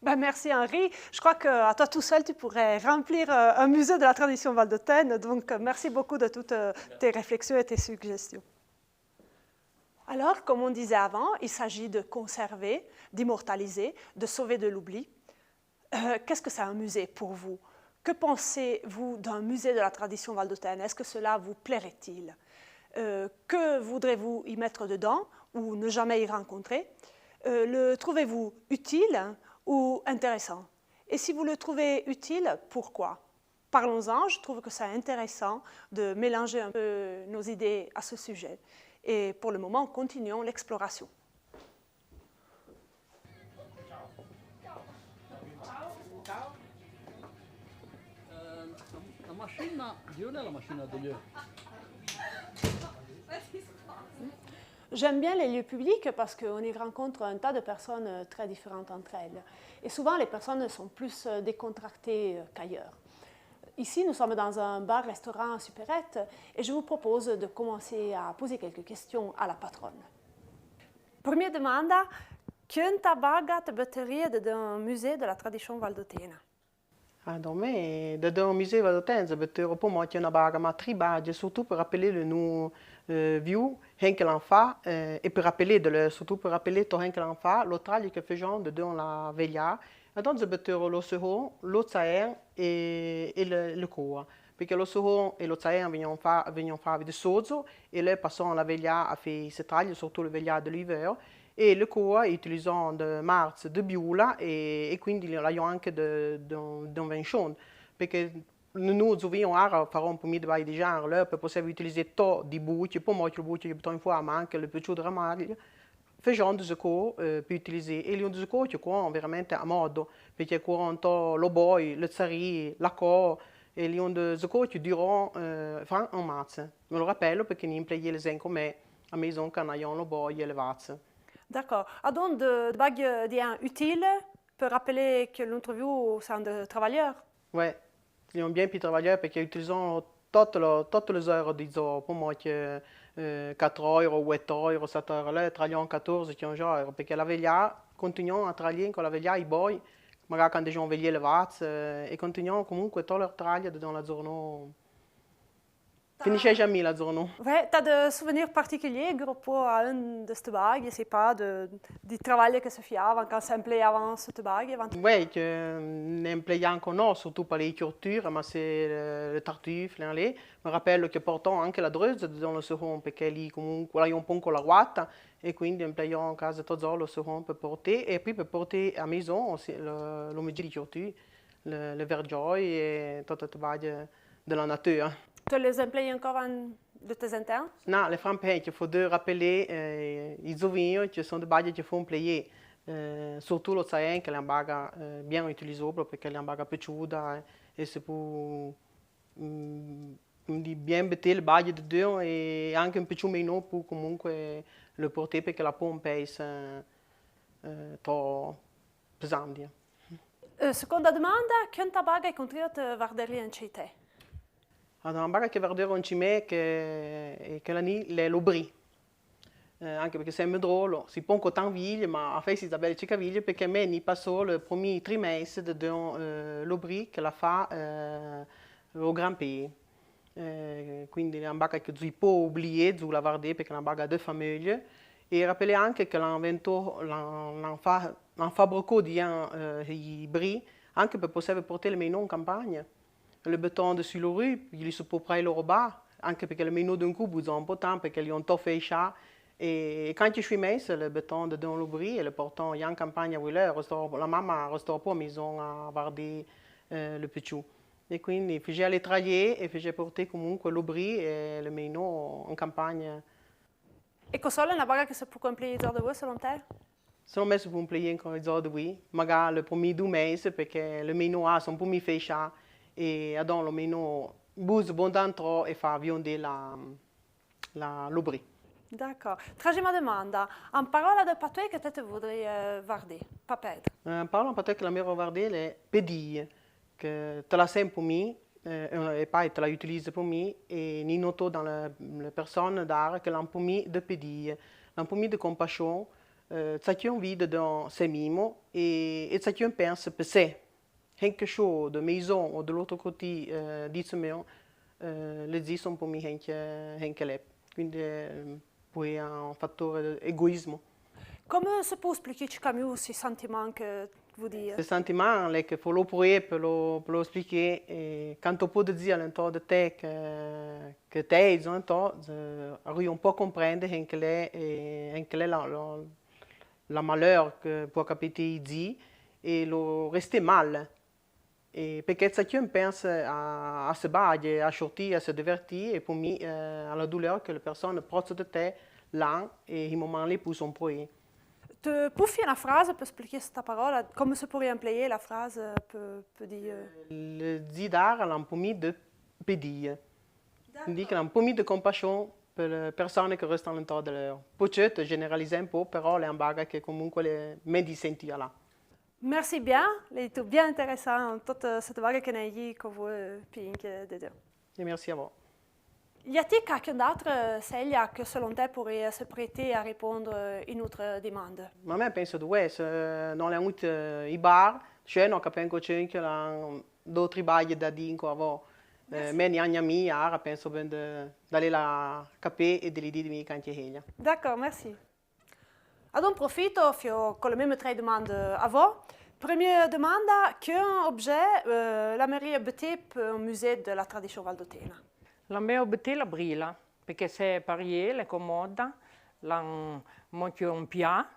Ben, merci Henri. Je crois qu'à toi tout seul, tu pourrais remplir un musée de la tradition valdôtaine. Donc, merci beaucoup de toutes tes réflexions et tes suggestions. Alors, comme on disait avant, il s'agit de conserver, d'immortaliser, de sauver de l'oubli. Qu'est-ce que c'est un musée pour vous? Que pensez-vous d'un musée de la tradition valdôtaine? Est-ce que cela vous plairait-il? Que voudrez-vous y mettre dedans ou ne jamais y rencontrer? Le trouvez-vous utile ou intéressant? Et si vous le trouvez utile, pourquoi? Parlons-en, je trouve que c'est intéressant de mélanger un peu nos idées à ce sujet. Et pour le moment, continuons l'exploration. La macchina di dove è la macchina degli J'aime bien les lieux publics parce qu'on y rencontre un tas de personnes très différentes entre elles. Et souvent, les personnes sont plus décontractées qu'ailleurs. Ici, nous sommes dans un bar-restaurant supérette et je vous propose de commencer à poser quelques questions à la patronne. Première demande, quanta baga te batteria d'un musée de la tradition valdotena? Dans un musée valdôtain, je vais pour moi une bague ma tribade, surtout pour rappeler le nom vieux, Henkel Enfa, et pour rappeler surtout pour rappeler tout Henkel Enfa, l'autre que faisons dans la veglia, et donc je vais le second, l'océan et le corps. Parce que le second et l'océan venons faire avec des sozo, et là passons la veglia à faire ces tailles, surtout le veglia de l'hiver. E le coa utilisano de mars de biula e quindi l'abbiamo anche d'un vin perché nous abbiamo ora farò un po' di vai di genre là per possiamo utilizzare to di bucci poi molto bucci che in fuori ma anche le più dramatiche facendo de co per utilizzare e li de co che qua veramente a modo perché qua un to lo boy le tsari la co e li de co che durant fin un mars me lo rappello perché ni implayé les en come a maison quand ayons lo boy e le vazze. D'accord. Donc, de bagues utiles pour rappeler que l'interview, c'est de travailleurs? Oui, ils ont bien pu travailler parce qu'ils utilisent toutes les heures, disons, pour moi, que 4 heures, 8 heures, 7 heures, là, ils travaillent 14, 15 heures, parce que la veglia, continuons à travailler con la veglia, i boy, magari quand ils ont veillé le vaz, et continuons comunque tout leur travail dans la journée. Finisce jamais la journée. Oui, tu as des souvenirs particuliers, gros, à une de ces bagues, je sais pas, du travail que se fait quand ça employait avant cette bague? Oui, que n'employait encore non, surtout pour les cultures, mais c'est le tartuffe, Je me rappelle que portons anche la druse dans le second, perché lì comunque l'abbiamo un po' con la guatta, e quindi employons in casa tutto le second per porter, et puis per porter à maison aussi le métier de culture, le vergeuil et toute la bague de la nature. Tu les emploies encore de tes internes? Non, les femmes, il faut rappeler les ouvriers qui sont des bagues qui font employer. Surtout l'océan, qui est une bague bien utilisable parce qu'elle est une bague petite et c'est pour bien mettre les bagues dedans et anche un petit meno pour comunque le porter parce que la pompe pèse trop pesante. Seconda domanda, quanta baga hai incontrato Vardelli in città? Una baga che vedrò in cime che la ni le l'obri. Anche perché sembra drôle, si può tanto viglie, ma a fare si belle cicaviglie perché me ni passò il primo trimestre de l'obri che la fa au Grand Pays. Quindi è una baga che si può oublier di lavare perché è una baga de famiglie. E rappelez anche che l'han fabbricò i brie anche per poter portare le meno in campagna. Le béton dessus la rue, il se peut pas le robar, anche perché le meno d'un coup bougent un peu tant parce qu'ils ont tout fait chat. Et quand je suis mince, le béton de dans le brie et le portant il y a en campagne où la maman restaure pas maison à varder le petit. Et quindi faisais aller travailler et faisais porter comunque le brie et le meno en campagne. E cosa è una baga che si può comprare da voi, secondo te? Sono messo per un play con i giorni qui, magari le primi 2 mesi perché le meno a sono un po' mi fait chat. E adon lo meno bouge bon dentro e fa vionder l'obri. D'accord. Troisième demande. En parole de patois que tu voudrais varder, paped. Parlo un patois che la mia varder è pedille, che te la sème pour me, et pas te la utilise pour me, et ni noto dans les personnes d'art que l'un pour me de pedille, l'un pour me de compassion, chacun vit dans ses mimes et chacun pense per sé. Quelque chose de maison ou de l'autre côté di chemin, le dit sont pour moi Henke lep. Quindi poi è un fattore di egoismo. Come si può spiegare mieux ce sentiment que vous dire? Le sentiment è che lo prouver per lo spiegare e quando può dire all'intorno di te che te hai all'intorno, arrivi un po' a comprendere anche lei la malheur che può capitare di e lo resti male. E perché chacun pensa a se bagner, a sortir, a se divertir, et pour moi, à la douleur que les personnes proches de te là et i momenti pour son projet. Tu peux faire une phrase pour expliquer cette parole? Comment se pourrait employer la phrase pour dire? Le didar a un peu de pédille. Il a un peu de compassion per le persone che restano all'intorno di loro. Peut-être généraliser un po', però è un bagage che comunque mi di sentire là. Merci bien, c'est bien intéressant, toute cette vague qu'on a eue que vous pinque de dire. Et merci à vous. Y a-t-il quelqu'un d'autre, Célia, que selon toi pourrait se prêter à répondre à une autre demande? Ma me penso di questo, non le avuto i bar, c'è non capisco c'è che d'autres bagli da dincoavo. Meni anni a mi, ara penso ben d'aller la capire e di dire mi cantieheglia. D'accord, merci. Alors, profito con le même trois demandes à vous. Première demande, quel objet la mairie a bâti pour un musée de la tradition valdotena? La mia objet la brilla, perché se parier, è comoda, la monte un pia,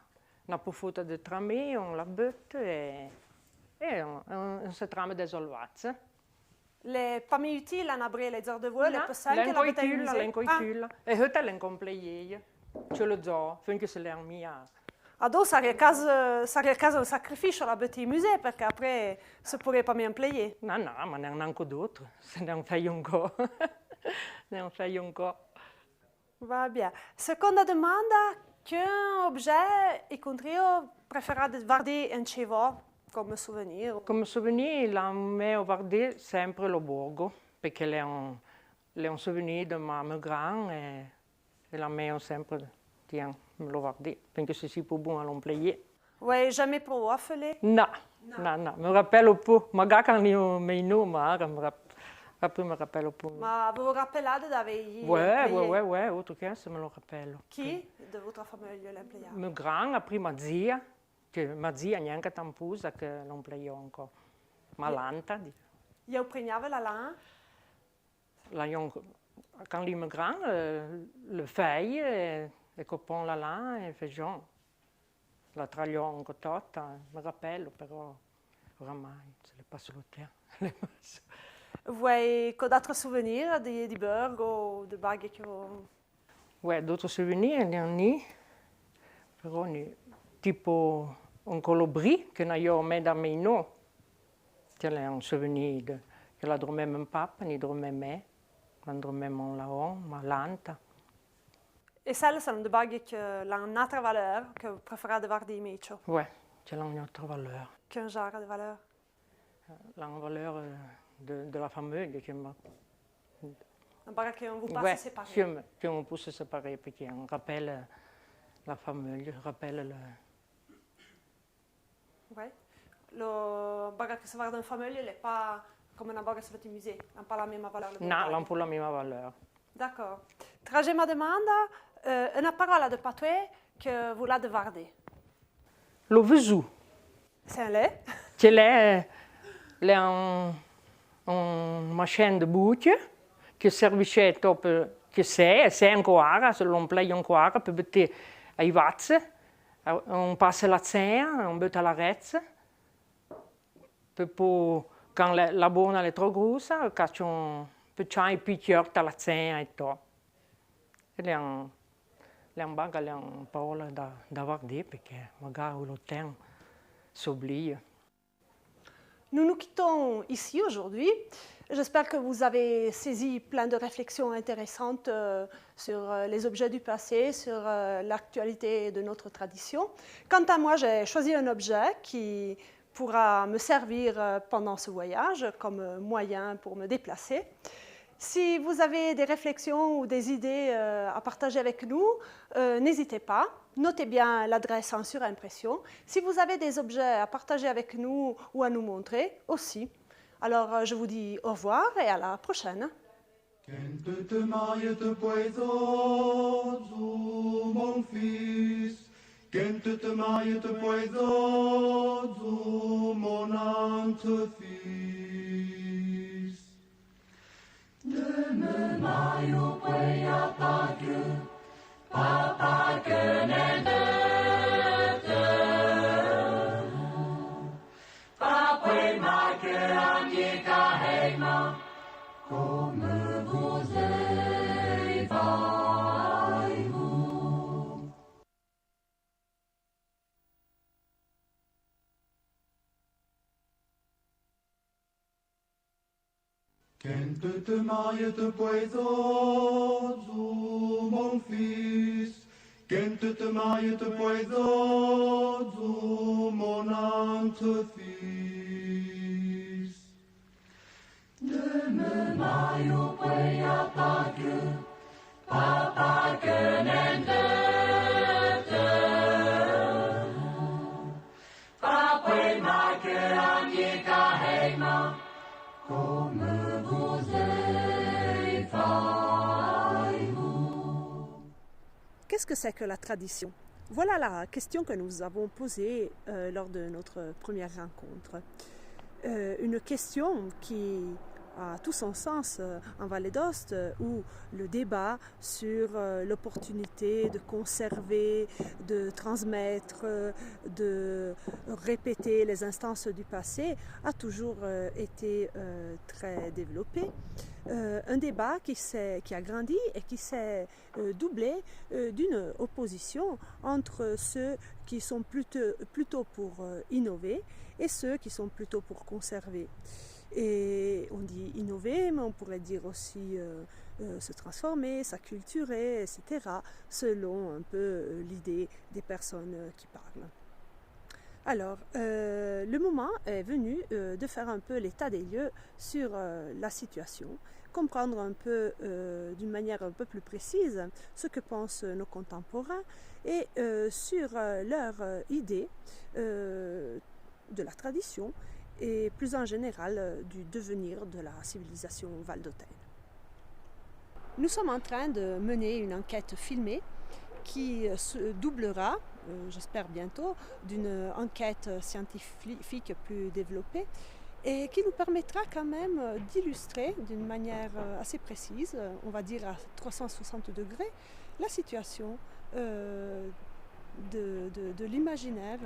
una poffuta di trame, on la butte e on se trame des olvazze. Les familles utiles en abré les heures de vol, les personnes qui la bâti au musée? L'encoitulla, e hutta l'encompleie, ce lo zo, finché se l'è mia. Alors, ça aurait caso un sacrifice à la bâti au musée, parce qu'après, ça ne pourrait pas bien employer. No, ma ne hanno d'autres, se ne fai un co'. Ne fai un co'. Va bien. Seconda domanda, quel objet incontrio préférate guardare in chez vous come souvenir? Come souvenir, la mia guardi sempre lo borgo, perché è un souvenir di mamma grande e la mia sempre, tiens, me lo guardi, perché se si può buono l'employer. Oui, jamais pour affolé? No, me rappello più, magari quand io mi nome, après me rappello più. Ma vous vous rappelez d'avoir Ouais, autre chose, me lo rappello. Qui de votre famille l'employait? Mio grande, prima zia, che ma zia neanche tampusa che l'employò ancora. Ma lanta. Io pregnava la lana? Quand il me grande, le feuille, e coppon la lana e faisions. La tragliò ancora tutta, mi rappello, però oramai se le passo lo tempo. Vuoi d'autres souvenirs di Borgo, di Baggio? Ouais, d'autres souvenirs, il y en a, però tipo un colibri che io ho da me no. C'est un souvenir che la dormait mon papa, ni dormait me, quando dormait là-haut, ma lanta. Et celles sont des bagues qui ont une autre valeur que vous préférez avoir des méchants? Oui, c'est une autre valeur. Quel genre de valeur? La valeur de la famille. Un bague qu'on vous passe séparer? Oui, on peut se séparer parce qu'on rappelle la famille, rappelle le... Oui. Le bague qui se voit dans la famille n'est pas comme un bague qui se fait au musée, n'a pas la même valeur. Non, n'a pas la même valeur. D'accord. Troisième demande, une parole de patois que vous l'avez gardée. Le vesou. C'est un lait? C'est une machine de bouche che servisce dopo che se ancora, se lo play ancora per mettere ai vazze, un passa la cena, un butta la rezza, per poi, quando la buona è troppo grossa, caccio un petit picchiotto dalla cena e tutto. È un baga, è una parola da guardare perché magari lo tempo s'oublie. Nous nous quittons ici aujourd'hui. J'espère que vous avez saisi plein de réflexions intéressantes sur les objets du passé, sur l'actualité de notre tradition. Quant à moi, j'ai choisi un objet qui pourra me servir pendant ce voyage comme moyen pour me déplacer. Si vous avez des réflexions ou des idées à partager avec nous, n'hésitez pas. Notez bien l'adresse en surimpression. Si vous avez des objets à partager avec nous ou à nous montrer aussi. Alors, je vous dis au revoir et à la prochaine. Mon fils, Kent te maille te poisozo, mon ante fils. De me maio poia pague, papa que ne de Papa ma que amica heima, comme vous vous. Kent te maille te poisozo, mon fils. Kent te maille te poisozo, mon ante fils. De me maio poia pague, papa que ne de Papa ma que amica heima, comme vous Qu'est-ce que c'est que la tradition? Voilà la question que nous avons posée lors de notre première rencontre. Une question qui a tout son sens en Vallée d'Aoste, où le débat sur l'opportunité de conserver, de transmettre, de répéter les instances du passé a toujours été très développé. Un débat qui a grandi et qui s'est doublé d'une opposition entre ceux qui sont plutôt pour innover et ceux qui sont plutôt pour conserver. Et on dit innover, mais on pourrait dire aussi se transformer, s'acculturer, etc., selon un peu l'idée des personnes qui parlent. Alors, le moment est venu de faire un peu l'état des lieux sur la situation, comprendre un peu, d'une manière un peu plus précise, ce que pensent nos contemporains et sur leur idée de la tradition et plus en général du devenir de la civilisation valdôtaine. Nous sommes en train de mener une enquête filmée qui se doublera, j'espère bientôt, d'une enquête scientifique plus développée et qui nous permettra quand même d'illustrer d'une manière assez précise, on va dire à 360 degrés, la situation de l'imaginaire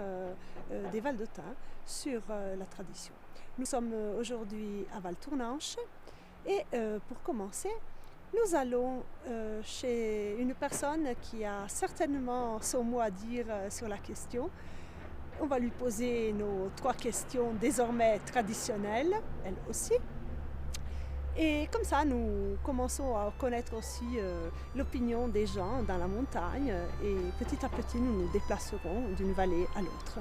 des Valdôtains sur la tradition. Nous sommes aujourd'hui à Valtournanche et pour commencer, nous allons chez une personne qui a certainement son mot à dire sur la question. On va lui poser nos 3 questions désormais traditionnelles, elle aussi. Et comme ça, nous commençons à connaître aussi l'opinion des gens dans la montagne et petit à petit, nous nous déplacerons d'une vallée à l'autre.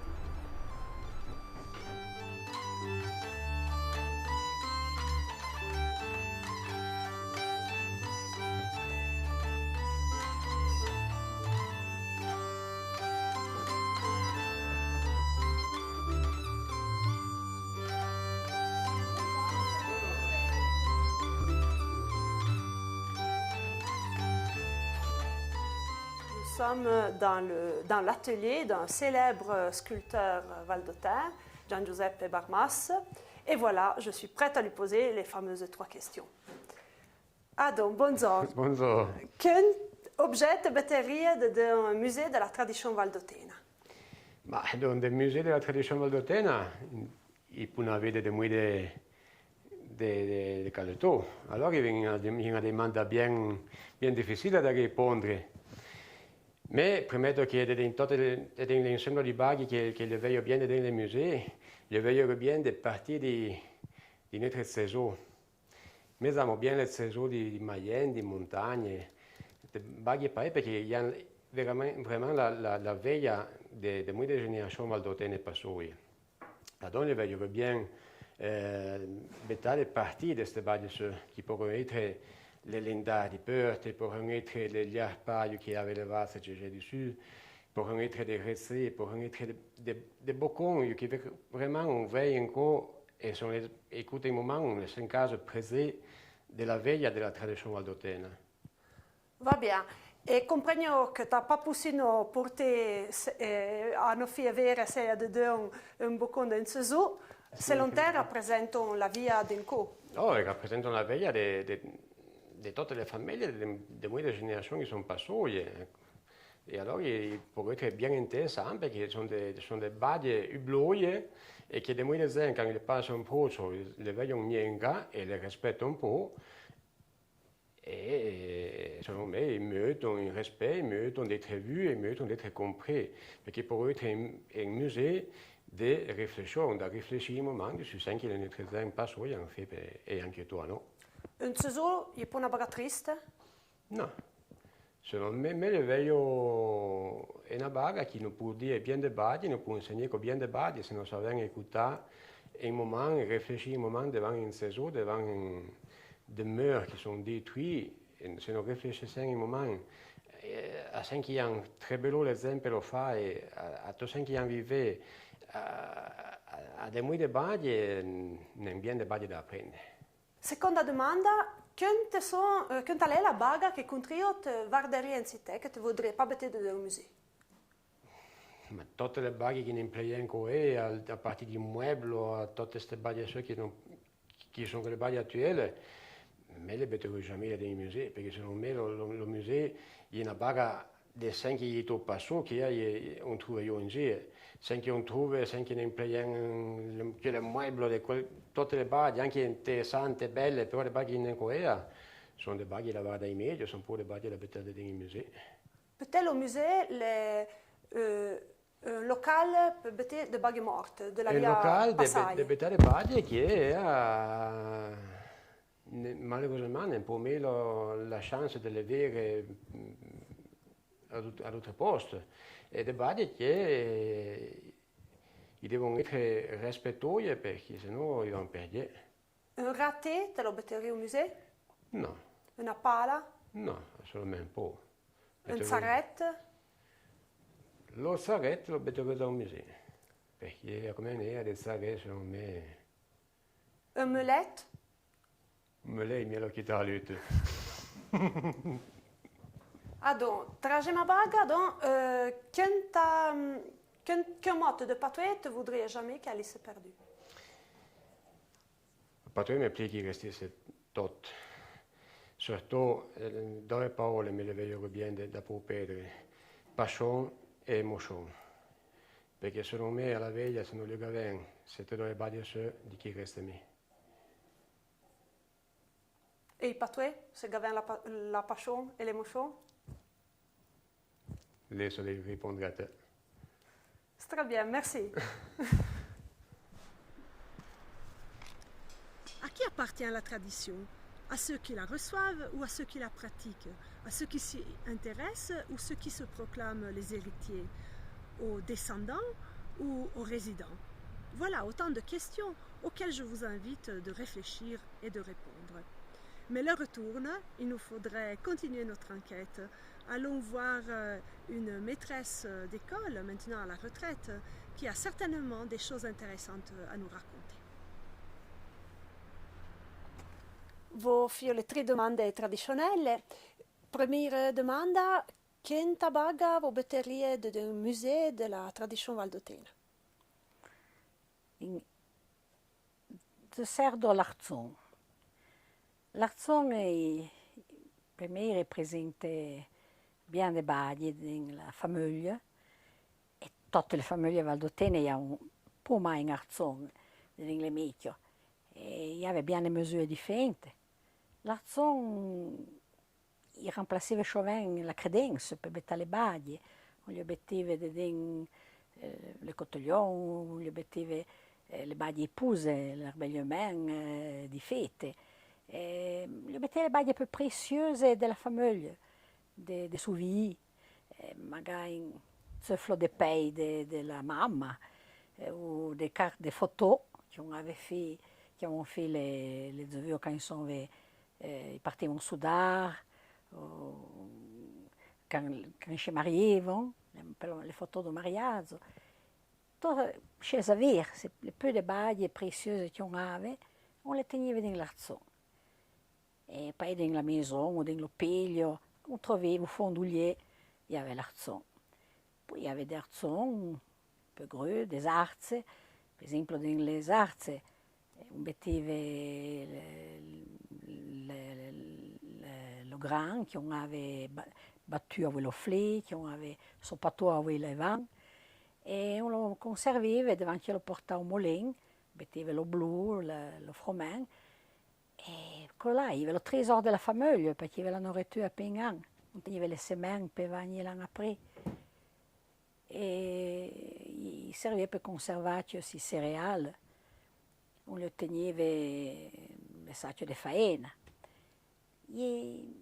Nous sommes dans l'atelier d'un célèbre sculpteur valdôtain, Gian Giuseppe Barmas. Et voilà, je suis prête à lui poser les fameuses 3 questions. Adon, bonjour. Bonjour. Quel objet batteria d'un musée de la tradition valdôtaine? Dans le musée de la tradition valdôtaine, il peut y avoir des moyens de qualité. Alors, il y a une demande bien difficile à répondre. Mais premetto che in tutto l'insieme di baghi che le veillent bien dans les musées, le veillent bien de partie de notre saison. Mais abbiamo bien le saison di Mayenne, di montagne, de baghi pareil perché il y a vraiment la veille de molte générations valdôtaines passées. Alors, le veillent bien tale partie de queste baghi qui pourraient être les lindars de porte, pourraient être les arpailles qui avaient le vase que j'ai dessus, pourraient être des récits, pourraient être des bocons qui vraiment on veille encore et sont écoutés un moment, on est en cas présent de la veille de la tradition valdôtaine. Va bien. E comprengo che t'ha pas possino porter hanno fi avere se de un boccone in sesu, se l'onter rappresentano la via d'Inco. Oh, rappresentano la via di tutte le famiglie, di molte generazioni che sono passate. E allora può essere ben interessante perché sono delle basi ubloie e che di molte gente, quando le passano un po', le vedono niente e le rispettano un po'. Et selon moi, ils méritent un respect, ils méritent d'être vus, ils méritent d'être compris. Parce que pour eux, c'est un musée de réflexion, de réfléchir un moment sur ce que les notre temps passent et en fait, et anche toi, non? Un seso, è una baga triste? No. Selon me le vedo è una baga che non può dire bien de base, non può insegnare bien de base, se non sappiamo écouter un moment, réfléchir un moment devant un seso, devant des murs qui sont détruits, et se nous réfléchissons un moment à ce qui est un très bel exemple lo fa et à tout ce qui en vive, à des mots de base, non bien de base d'apprendre. Seconda domanda, qual è la baga che contribuisce varderia in città che ti vorrei pas mettere nel museo? Ma tutte le baghe che ne impleiamo qui, a partire di meubles, a tutte queste baghe qui sono le baghe attuali, mais le metterò jamais dans le musée, parce que selon moi, le musée, il y a une bague de 5 qui est au passé, qu'on trouve ici. 5 qu'on trouve, 5 qui impleiamo, que les meubles, tutte le baghe, anche interessanti, belle, però le baghe in Corea, sono le baghe da guardare in meglio, sono pure le baghe da mettere nel musée. Per te il museo è un locale per mettere le baghe morte, della via locale passaia. di mettere le baghe che malheureusement non può avere la chance di le avere ad altri posti. E le baghe che devono essere rispettosi perché sennò vanno perdere. Un raté, te lo metterai al museo? No. Una pala? No, assolutamente un po'. Un sarrette? Lo sarrette lo metterò da un museo, perché come ne del sarrette secondo me... Un mulet? Un mulet mi l'ho chiesto l'uite. Adon, traje ma baga, qu'un mot de patrouille te voudrais jamais qu'elle s'est perdue? La patrouille mi piace che restasse tutto. Surtout, dans les paroles, me le vedo bien da perdere. Passion e emozione. Perché secondo me alla veglia, se non le gaven, se te dove badi di chi resta me. Et il patrouille, c'est gaven la passion et l'émotion? Laisse les répondre à te. C'est très bien, merci. À qui appartient la tradition? À ceux qui la reçoivent ou à ceux qui la pratiquent? À ceux qui s'y intéressent ou ceux qui se proclament les héritiers? Aux descendants ou aux résidents? Voilà autant de questions auxquelles je vous invite de réfléchir et de répondre. Mais l'heure tourne, il nous faudrait continuer notre enquête. Allons voir une maîtresse d'école, maintenant à la retraite, qui a certainement des choses intéressantes à nous raconter. Vos fio le 3 domande tradizionali. Première domanda, quanta baga vo betterie del museo della tradizione valdotena? De serdo l'arzon. L'arzon per me rappresenta bien de bagli nella famiglia e tutte le famiglie valdotene hanno un po' mai in arzon nelle micchio e aveva bien le misure differenti. L'arzon remplaceva souvent la credenza per mettere le baglie, gli obiettivi le cotoglioni, gli obiettivi le baglie puse, l'erbelliement di fete, gli obiettivi le baglie più preziose della famiglia, dei souvenirs, magari un zefflo di pei della mamma, o delle carte di foto che avevano fatto le zio quand ils sont partivano a sudare, quand si mariavano, le foto del mariaggio. Chez avere, le peu de baglie preziose che aveva, on le teneva nell'arzon. E poi nella maison o nello piglio, on trouvait au fond du lait, il y avait l'arzon. Puis il y avait des arzons un peu gros, des arces. Per esempio, nelle arze metteva le gran che aveva battuto a quello flè, che aveva soppato a quello vin, e lo conservava davanti lo portava a molin, metteva lo blu, lo fromen, e quello là aveva lo trésor della famiglia, perché aveva la nourritura per un anno, non aveva le semenne per venire l'anno après. E serviva per conservare questi cereali, on le teneva le sacche di faena. In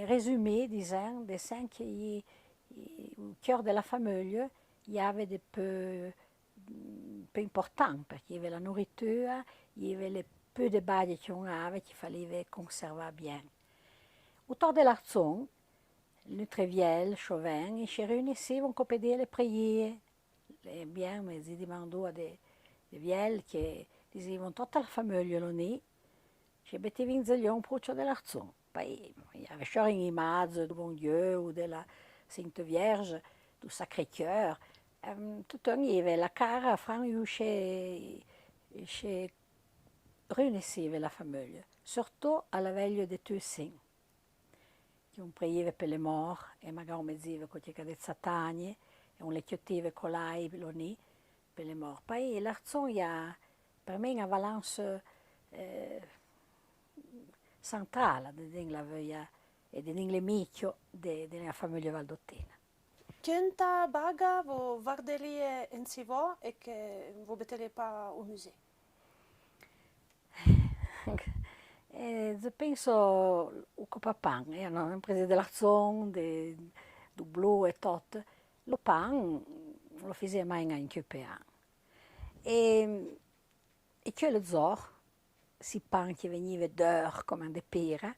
résumé, disons que au cœur de la famille, il y avait des peu importants, parce qu'il y avait la nourriture, il y avait les peu de bagnes qu'on avait qu'il fallait conserver bien. Autour de l'arzon, le Tréviel, Chauvin, ils se réunissaient pour pédir les prières. Bien, mais ils demandaient à des vieilles qui disaient toute la famille l'année, je metteva in zeglion procio dell'arzon. Poi il y avait toujours une image du bon Dieu ou de la Sainte Vierge, du Sacré-Cœur. Tout le monde avait la cara franc chez réunissait la famille, surtout à la veille de Toussaint. On priava per le morti e magari on metteva qualche cadezzagne e on le chiudeva con l'aibeloni per le morti. Poi l'arzon ha per me una valenza centrale nella veglia e nell'emicchio della famiglia valdottena. Quanta baga vous guarderiez in Sivò e che vous metteriez pas au musée? Je penso au copapan, hanno preso dell'arzon, du blu e tot. Lo pan lo faceva mai in Cupea. E c'è lo zoo, si pan che veniva d'or come de pera,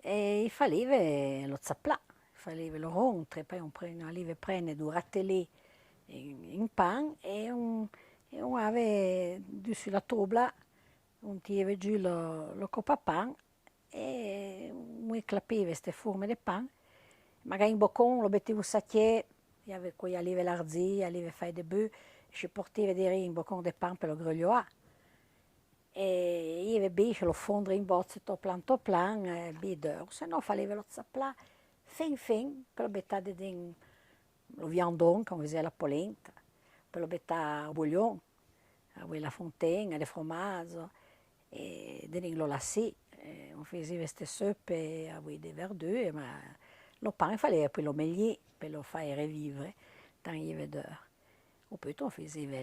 e il falleva lo zaplà, falleva lo rontre, poi on prende du ratelé in pan e on aveva sulla tavola on tirava giù lo copapan e on clapeva queste forme di pan, magari in boccon lo metteva un sachet, poi aveva l'arzia, aveva fai de bœuf, si portava dei in boccon di pan per lo griglioare. E aveva besce lo fondere in bozze to plan, bideur, se no falleva lo zaplà fin, per lo mettare lo viandon, come faceva la polenta, per lo mettare a bouillon, a la fontaine, a formaggio, e lo lassì, on faceva queste soppe a dei verdure, ma lo pan falleva poi lo megliere per lo fare revivere, tant il y avait d'heure. O poi on faceva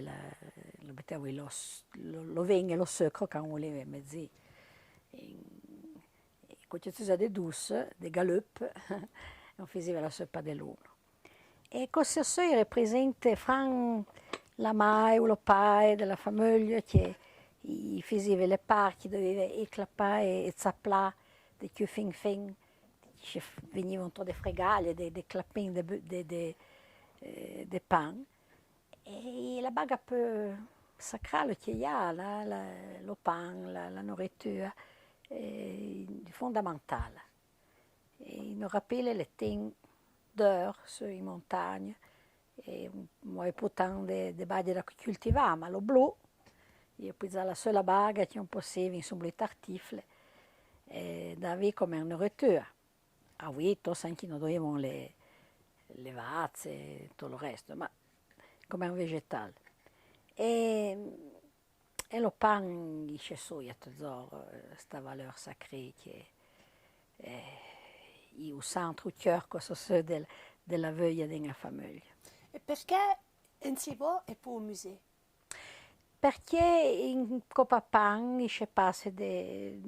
lo metteva lo vin e lo sucro quand on voleva mezzi. Qualche cosa di douce, di galup, on faceva la soppa dell'uno. E questo era presente fra la mai o lo pai della famiglia che faceva le parti, doveva eclapare e zaplare di più fin, venivano tutte fregaglie, dei clappini di pan. E la baga più sacrale che ha, lo pan, la nourritura, è fondamentale. E non rappelle le ting d'heure sulle montagne, e moi pourtant des bagnes da coltivare, ma lo blu, io poi la sola baga che non possiamo insomma le tartifle, da avere come nourritura. A Vito, anche non dovevamo le vazze e tutto il resto, ma come un vegetale. E lo pan dice soia tesoro, questa valore sacrée che è il centro, il cuore, questo della voglia della famiglia. E perché in Sivò e poi un museo? Perché in Copapan si passa di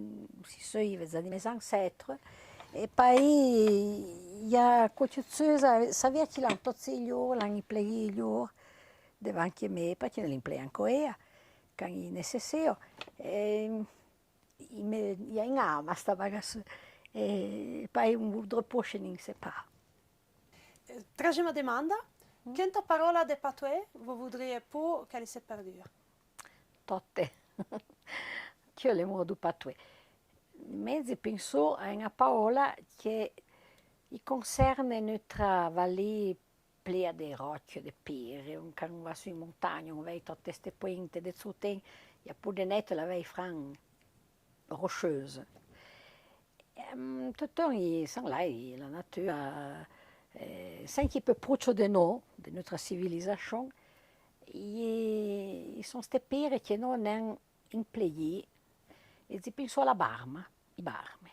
mes ancêtres e poi il y a qualche cosa, savia che l'hanno tutti gli ore, l'hanno impiegati gli ore, davanti a me, perché non li impiegano ancora, quando è necessario. Il y a une arme à sta bagasse, e poi un dopo non si pa. Tragima domanda, quanta parola di patois vous voudriez pour qu'elle se perdure? Tutte. Che le modo patois. mezzo penso a una parola che concerne notre vallée plea de rocce, de pere, quand on va sur une montagne, on va toutes queste pointe de soutien, il y a pour des nettes la veille franc rocheuse. Tout le temps, ils sont là, la nature, c'est un petit peu proche de nous, de notre civilisation. Ils sont ces pere qui non sont implayés. Et si penso alla barma, i barme.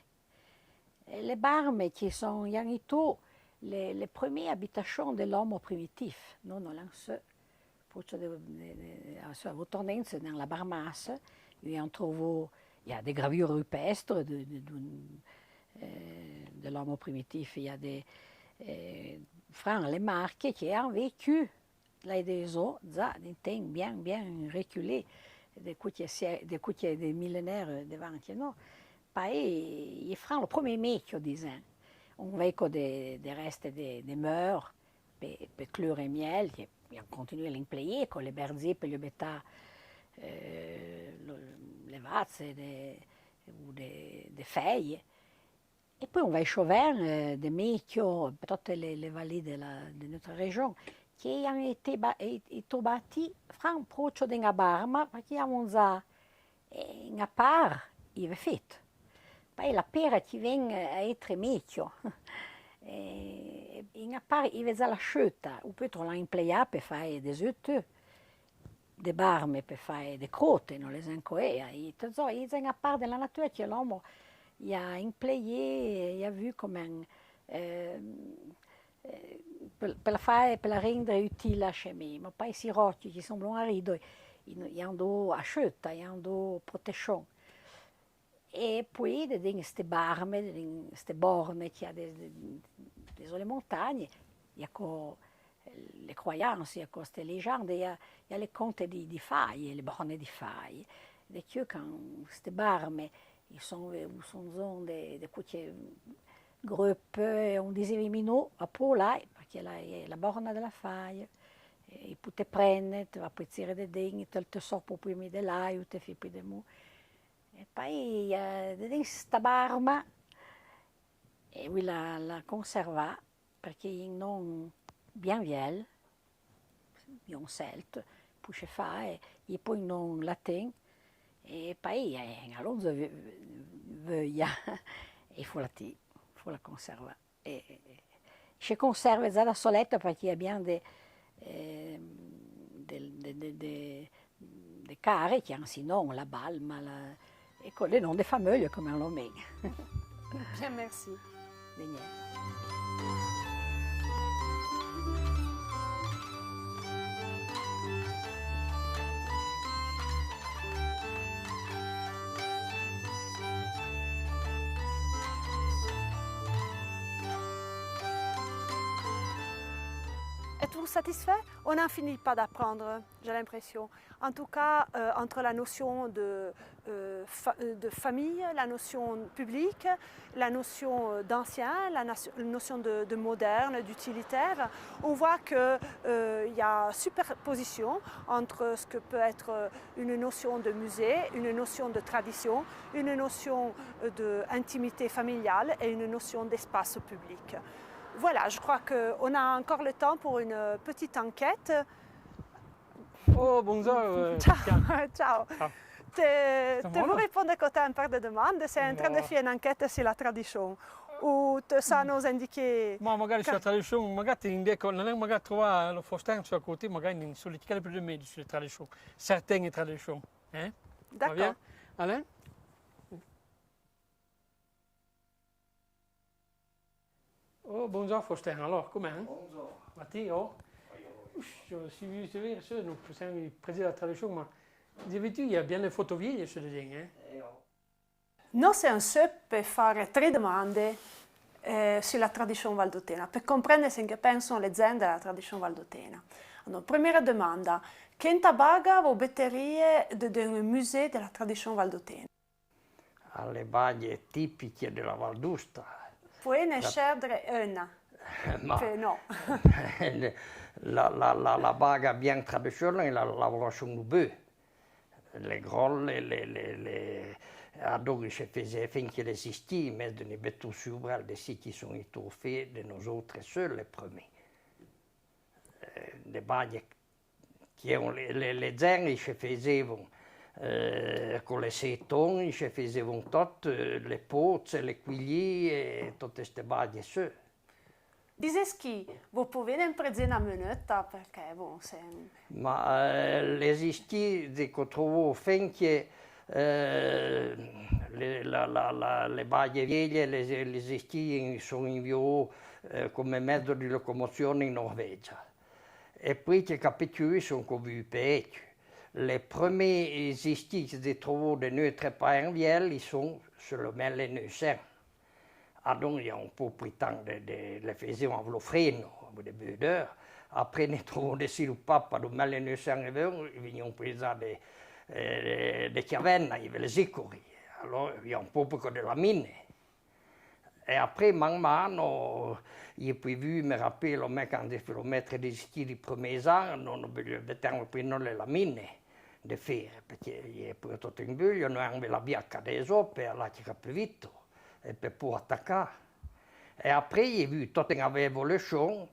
Les barmes qui sont, il y a tout, les premières habitations de l'homme primitif. Nous, nous avons à Votornense, dans la Barmasse, il y a des gravures rupestres de l'homme primitif. Il y a des les marques qui ont vécu là des eaux, des temps bien reculés, des coutiers des millénaires devant nous. Poi, il fera le premier mec, disons. On voit que des restes des mœurs, per clore et miel, qui ont continué à l'employer, con les berziers, per les bêtas, les vaches ou des feuilles. Et puis on va chover des mecs, toutes les vallées de notre région, qui ont été bâtis proche d'une barma, parce qu'ils ont une part, il est fait. Poi la pera qui vient à être meglio. In part, il va la scelta, ou peut-être on l'a employé per fare des œufs, des barmes per fare des crotte, non les incoea. Il y a une part de la nature que l'homme a employé, il a vu comme per la rendere utile a scemi. Ma poi si rocci che sembrano arido, hanno scelta, hanno protezione. E poi queste barme, queste borne che ha sulle montagne, il y a le croyanze, il y a queste leggende, il y a les contes di faille, le borne di faille. Et que quand queste barme, ils sont des coups groupes, on disait minot, a là, parce qu'il y a la borne de la faille. E tu te prende, tu vas puzzare dei denti, tu te soppo poi di là, tu fai più di mu. E poi questa barma, e lui la conserva perché non bien vieille, bien celte, poi si fa e poi non la ten, e poi allora voglia e fu la conserva. Si conserva già da soletta perché abbiamo dei care che hanno sinon la balma, et con les noms des fameuses comme un nommé. Bien, merci. De niente. Êtes-vous satisfait? On n'en finit pas d'apprendre, j'ai l'impression. En tout cas, entre la notion de famille, la notion publique, la notion d'ancien, la notion de moderne, d'utilitaire, on voit qu'il y a superposition entre ce que peut être une notion de musée, une notion de tradition, une notion d'intimité familiale et une notion d'espace public. Voilà, je crois qu'on a encore le temps pour une petite enquête. Oh, bonjour. Ciao. Ciao. Te vous répondre quand un par de demandes, c'est en train de faire une enquête sur la tradition. Ou te sa nous indiquer... Ma magari sulla tradizione, magari non è magari trovare lo Faustin sulla côté, magari sulle ticale più di me sulle tradizioni, certaine tradizioni. D'accord. Alain? Oh, bonjour Faustin, alors, comment? Bonjour. Matteo? Si vous savez, nous sommes président de la tradition, mais dis-tu, il y a bien les photos vieilles sur les gens, Noi siamo per fare 3 domande sulla tradizione valdotena, per comprendere se che pensano le aziende della tradizione valdotena. Allora, prima domanda, che tabaga o batterie del museo della tradizione valdotena? Alle baglie tipiche della Val d'Usta. Puoi ne scegliere una? Ma no. la baga bien traditionnelle è la lavorazione du bœuf. Le grolle, Alors, je faisais finché l'esistit, mais de ne pas sur des sites qui sont étoffés de nous autres seuls les premiers. Les bagnes qui ont les zerni, je faisais con les setons, je faisais toutes les potes, les quilli et toutes queste bagnes seuls. Gli eschi, voi potete imprezzare una minutta perché bon, se... Ma l'esistit, dico, trovo finché le baglie vieille, le esistit sono inviate come mezzo di locomozione in Norvegia. E poi che capitui sono come parecchio. Les premiers esistit che si trovano di notre parenvielli sono seulement les 900. Alors, il y a un peu plus de temps de les faire avec le freno, avec des budeurs. Après, nous trouvons des sviluppapi de 1920, ils venaient prendre des cavernes, les sicuri. Alors, il y a un peu de la mine. Et après, man, il est prévu, me rappelle, quand il faut mettre des styles les premiers ans, non abbiamo preso la mine de faire, perché è pure tutto in buio, noi abbiamo la biacca des eaux per la tirare più vite. Et puis pour attaquer. Et après, il y a vu toute une évolution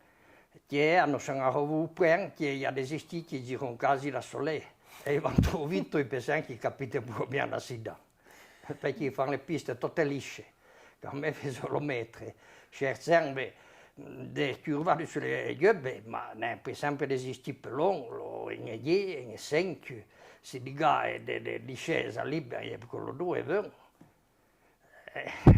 qui nous sont revenus au point qu'il y a des estis qui diront quasi la soleil. Et ils vont trop vite, ils pensent qu'ils capitent plus bien l'accident. Parce qu'ils font les pistes toutes lisses. Quand même, ils sont le maître. Certains, des curvades sur les gueubes, mais per esempio des estis plus longs, in 10, in 5, si di gare di discesa libera, con le 2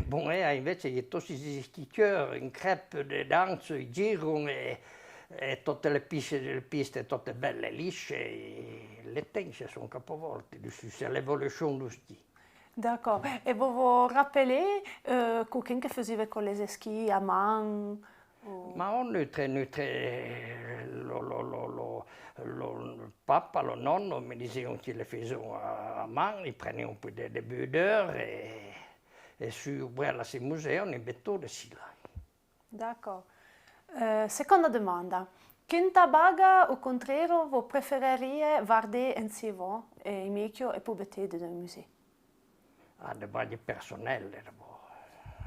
Bon, invece di tutti gli skieurs in crepe, di danza, i girano e tutte le piste tutte belle lisce, le tenche sono capovolte, c'est l'évolution du ski. D'accord. Et vous vous rappelez quelqu'un qui faisait con les skis à main? Ma il papa, le nonno mi dicevano che le facevano a mano, prendevano un po' di budeur e su quel museo ne mettono da là. D'accord. Seconda domanda. Quinta baga o contrario voi preferirete guardare insieme e meglio e pubblicare del museo? Le baglie personali,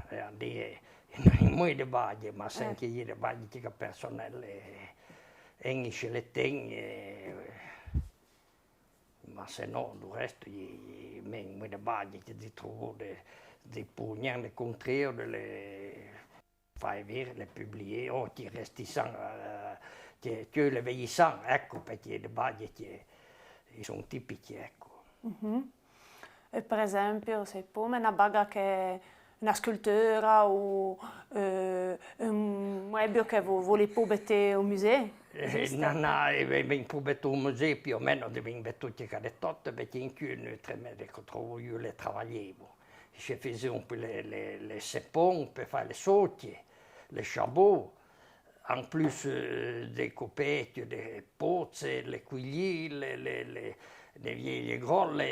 a dire, non le baglie, ma anche le baglie personali, e le tengono, ma se no, il resto, le baglie che si trovano des pugnards, des contraires, de les faire vivre, les publier, o qui restent sans, que les vieillissants, ecco, perché le baglie sono tipiche, ecco. E per esempio, se come una baga che è una scultura o un muebbio che vuole pubblicare al museo? No, vengono pubblicati al museo più o meno, vengono tutti cadettotti, perché in cui noi trovo io le travaglievo. Je faisais un peu les sepons pour faire les sautiers, les chabots, en plus des copettes, des potes, les quillis, les vieilles grolle,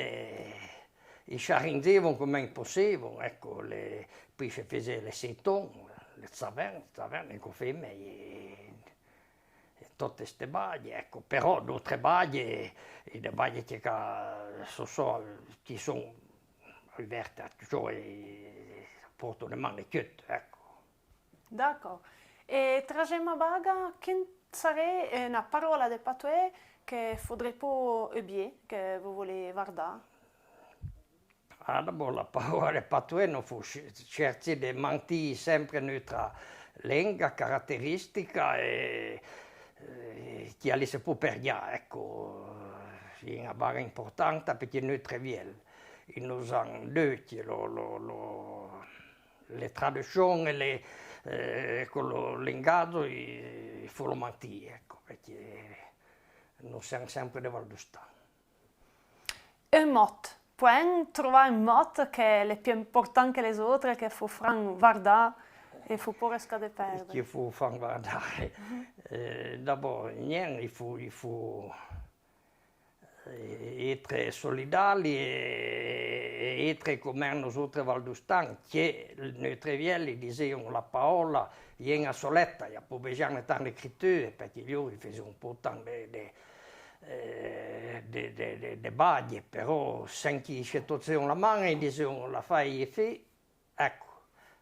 ils charindevano come impossevano, ecco, poi je faisais les setons, les tavernes, les confemme, e tutte queste baglie, ecco, però altre baglie, le baglie che sono riverte toujours e portano le mani chiuse, ecco. D'accord. E tra gemma baga, che sarebbe una parola del patois che faudrait pas oublier, che voi volete guardare? D'abord, la parola del patois non fu certi di mantenere sempre nostra lingua caratteristica e che alle si può perdere, ecco. È una baga importante perché noi treviel. Ils nous ont deux, les traditions et con il linguaggio, il faut le mantenere, ecco, perché noi siamo sempre di Valdostano. Un mot. Puoi trovare un mot che è più importante che le altre, che faut far guardare e faut pas rischiare di perdere? Che faut far guardare. D'abord, il faut être solidali e être come noi altri valdostani, che noi trevielli dicevano la parola in soletta, e poi bisogna fare le scritture, perché loro facevano un po' dei bagli, però senti che tutti la mano e dicono la fai e fai, ecco,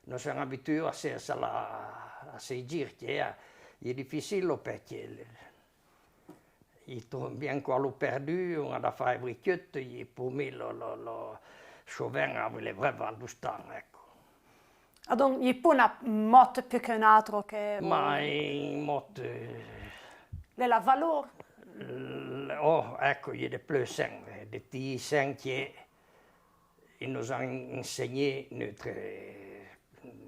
non siamo abituati a seguirti, è difficile perché bien quello perdu, on a da fare brichette, e per me lo souvent vuole vraiment du temps, ecco. Ah, donc il n'y a pas un mot più che un altro che... Ma in modo... La valore? Oh, ecco, il y a de plus sains, des petits sains qui nous ont enseigné notre...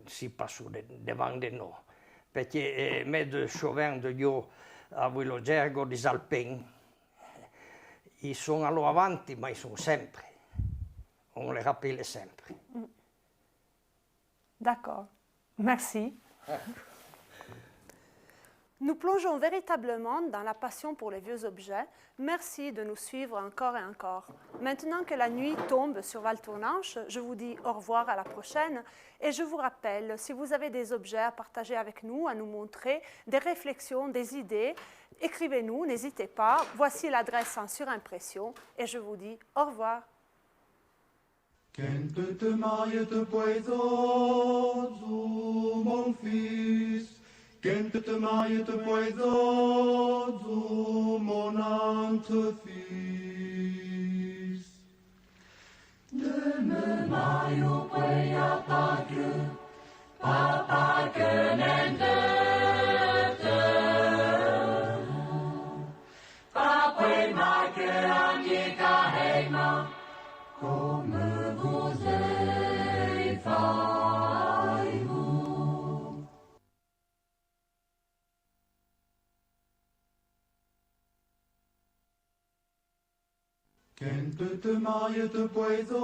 si passe devant de nous. Perché me souvent de io avevo il gergo des alpins, ils sont allò avanti, ma ils sont sempre. On les rappelle sempre. D'accord. Merci. Nous plongeons véritablement dans la passion pour les vieux objets. Merci de nous suivre encore et encore. Maintenant que la nuit tombe sur Val-Tournanche, je vous dis au revoir à la prochaine et je vous rappelle, si vous avez des objets à partager avec nous, à nous montrer, des réflexions, des idées, écrivez-nous, n'hésitez pas. Voici l'adresse en surimpression et je vous dis au revoir. Quand te maille te poisozo, mon fils, quand te maille te poisozo, mon entre-fils. De me maio poia pacu, papa que nende te. Papa ma que amica heima, comme vous êtes failles-vous. Quand te maille te poisozo,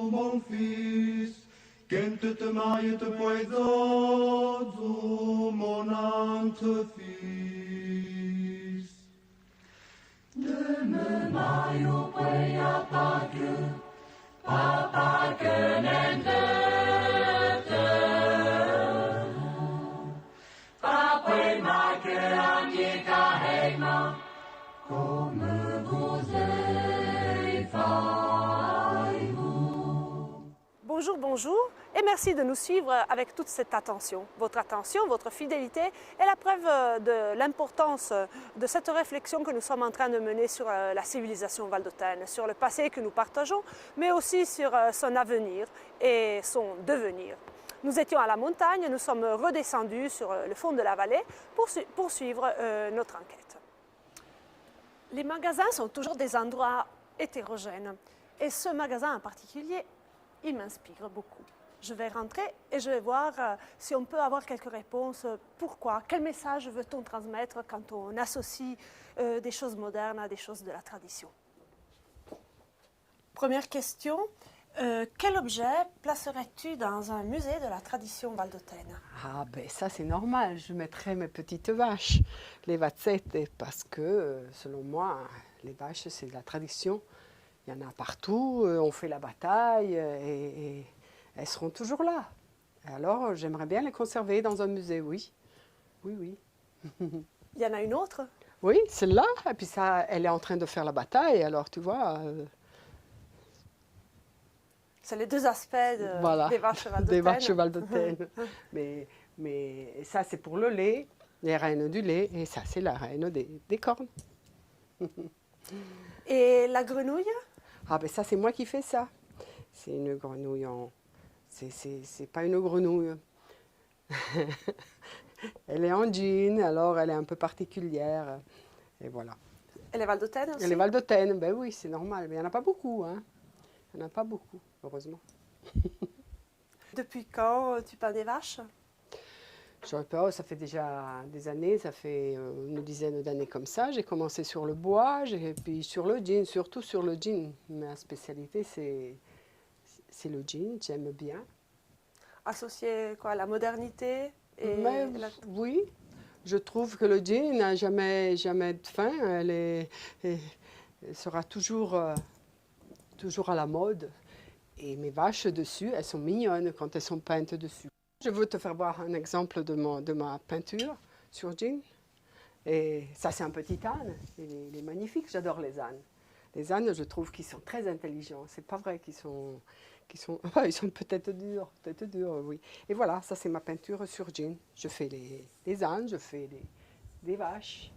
mon fils, quand te maille te poisozo, mon entre-fils. De me maio poia pacu, papa que nende te. Papa ma que amica heima, comme vous êtes failles-vous. Bonjour, bonjour, et merci de nous suivre avec toute cette attention. Votre attention, votre fidélité est la preuve de l'importance de cette réflexion que nous sommes en train de mener sur la civilisation valdôtaine, sur le passé que nous partageons, mais aussi sur son avenir et son devenir. Nous étions à la montagne, nous sommes redescendus sur le fond de la vallée pour poursuivre notre enquête. Les magasins sont toujours des endroits hétérogènes et ce magasin en particulier, il m'inspire beaucoup. Je vais rentrer et je vais voir si on peut avoir quelques réponses. Pourquoi? Quel message veut-on transmettre quand on associe des choses modernes à des choses de la tradition? Première question. Quel objet placerais-tu dans un musée de la tradition valdôtaine? Ah ben ça c'est normal, je mettrais mes petites vaches, les vazzette, parce que selon moi, les vaches c'est de la tradition. Il y en a partout, on fait la bataille et elles seront toujours là. Alors j'aimerais bien les conserver dans un musée, oui. Oui, oui. Il y en a une autre? Oui, celle-là, et puis ça, elle est en train de faire la bataille, alors tu vois... C'est les deux aspects voilà, des vaches valdôtaines. Des vaches valdôtaines. mais ça, c'est pour le lait, les reines du lait, et ça, c'est la reine des cornes. Et la grenouille? Ah ben ça, c'est moi qui fais ça. C'est une grenouille en... C'est pas une grenouille. Elle est en jean, alors elle est un peu particulière. Et voilà. Elle est valdôtaine aussi? Elle est valdôtaine, ben oui, c'est normal. Mais il n'y en a pas beaucoup, hein. Il n'y en a pas beaucoup, heureusement. Depuis quand tu peins des vaches? Ça fait déjà des années, ça fait une dizaine d'années comme ça. J'ai commencé sur le bois, et puis sur le jean, surtout sur le jean. Ma spécialité, c'est le jean, j'aime bien. Associé quoi, à la modernité Oui, je trouve que le jean n'a jamais de fin. Elle sera toujours à la mode. Et mes vaches dessus, elles sont mignonnes quand elles sont peintes dessus. Je veux te faire voir un exemple de ma peinture sur jean. Et ça, c'est un petit âne. Il est magnifique. J'adore les ânes. Les ânes, je trouve qu'ils sont très intelligents. C'est pas vrai qu'ils sont... ils sont peut-être durs, oui. Et voilà, ça, c'est ma peinture sur jean. Je fais des ânes, je fais des vaches.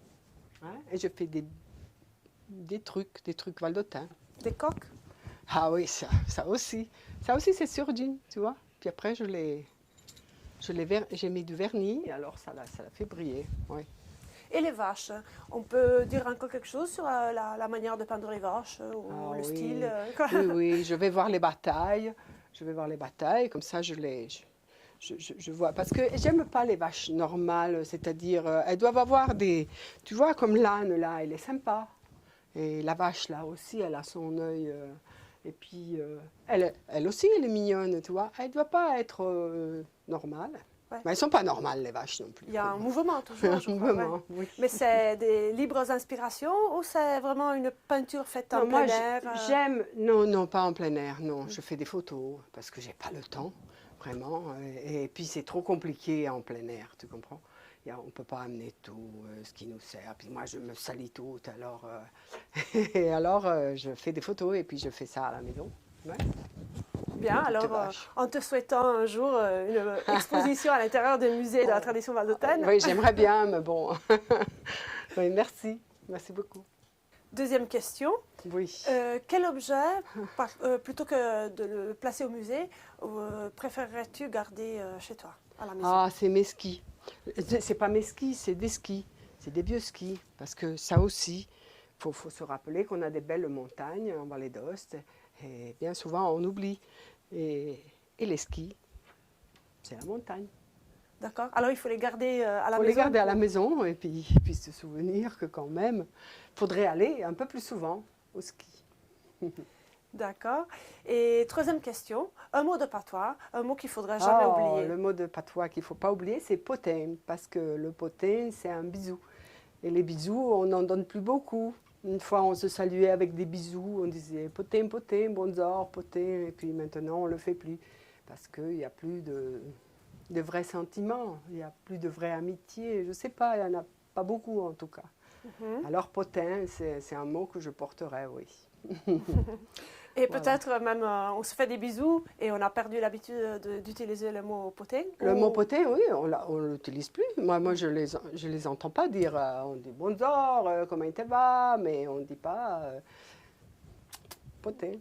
Hein, et je fais des trucs valdôtains. Des coques? Ah oui, ça aussi. Ça aussi, c'est sur jean, tu vois. Puis après, j'ai mis du vernis, et alors ça l'a fait briller. Ouais. Et les vaches, on peut dire encore quelque chose sur la manière de peindre les vaches ou Ah le oui. style Oui, oui, je vais voir les batailles. Comme ça je vois. Parce que j'aime pas les vaches normales, c'est-à-dire, elles doivent avoir des... Tu vois, comme l'âne, là, il est sympa. Et la vache, là aussi, elle a son œil. Et puis, elle aussi, elle est mignonne, tu vois. Elle ne doit pas être normale. Ouais. Mais elles ne sont pas normales, les vaches non plus. Il y a un mouvement toujours, je crois. Mouvement, Ouais. oui. Mais c'est des libres inspirations ou c'est vraiment une peinture faite en plein air J'aime... Non, pas en plein air, non. Je fais des photos parce que j'ai pas le temps, vraiment. Et puis c'est trop compliqué en plein air, tu comprends? On ne peut pas amener tout ce qui nous sert. Puis moi, je me salis tout, alors... je fais des photos et puis je fais ça à la maison. Ouais. Bien, alors en te souhaitant un jour une exposition à l'intérieur du musée de la tradition valdôtaine. Oui, j'aimerais bien, mais bon. Oui, merci beaucoup. Deuxième question. Oui. Quel objet, plutôt que de le placer au musée, préférerais-tu garder chez toi, à la maison? Ah, c'est mes skis. C'est pas mes skis, c'est des skis. C'est des vieux skis. Parce que ça aussi, il faut se rappeler qu'on a des belles montagnes en Vallée d'Aoste. Et bien souvent, on oublie. Et les skis, c'est la montagne. D'accord. Alors, il faut les garder à la maison? Il faut les garder à la maison et puis se souvenir que quand même, il faudrait aller un peu plus souvent au ski. D'accord. Et troisième question, un mot de patois, un mot qu'il ne faudrait jamais oublier. Le mot de patois qu'il ne faut pas oublier, c'est potin, parce que le potin, c'est un bisou. Et les bisous, on n'en donne plus beaucoup. Une fois, on se saluait avec des bisous, on disait potin, potin, bonjour, potin, et puis maintenant, on ne le fait plus, parce qu'il n'y a plus de vrais sentiments, il n'y a plus de vraie amitié, je ne sais pas, il n'y en a pas beaucoup en tout cas. Alors potin, c'est un mot que je porterai, oui. Et peut-être même, on se fait des bisous et on a perdu l'habitude d'utiliser le mot potin. Le mot potin, oui, on ne l'utilise plus. Moi, je les entends pas dire. On dit bonjour, comment il te va, mais on ne dit pas potin.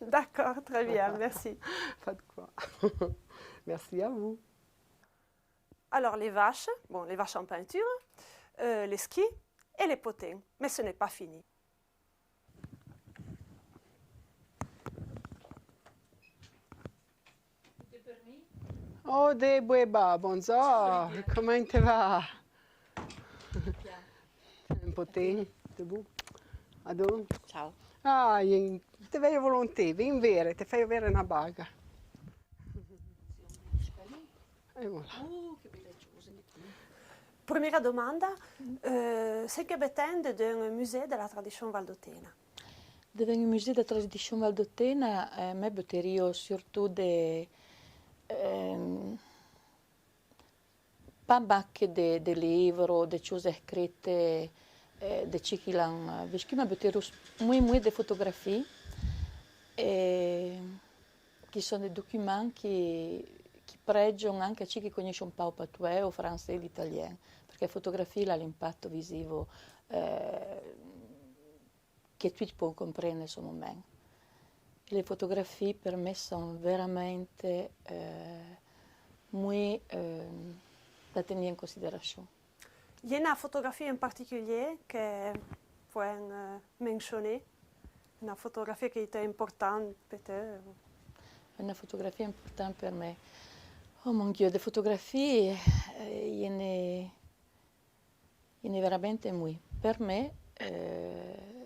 D'accord, très bien, merci. Pas de quoi. Merci à vous. Alors les vaches en peinture, les skis et les potins. Mais ce n'est pas fini. Oh, Debueba, bonjour, comment te va? Un potin, debout. Adoro. Ciao. Ah, te veio volonté, vem ver, te fai vedere una baga. E voilà. Premiera domanda, sei che betende d'un musée de la tradition valdôtaine? Dans un musée de la tradition valdôtaine, me betterio surtout des pas que de livres, de choses écrites, de ce qui l'ont vécu, mais betterio beaucoup de photographies, qui sont des documents qui pregiano anche a chi che conosce un po' il patois, o francese e l'italiano, perché fotografia ha l'impatto visivo che tutti possono comprendere in questo momento. Le fotografie per me sono veramente molto da tenere in considerazione. Il y a une photographie en particulier que vous pouvez mentionner? Une photographie qui était importante peut-être? Una fotografia importante per me. Oh mon Dieu, le fotografie, il y en a veramente molto. Per me,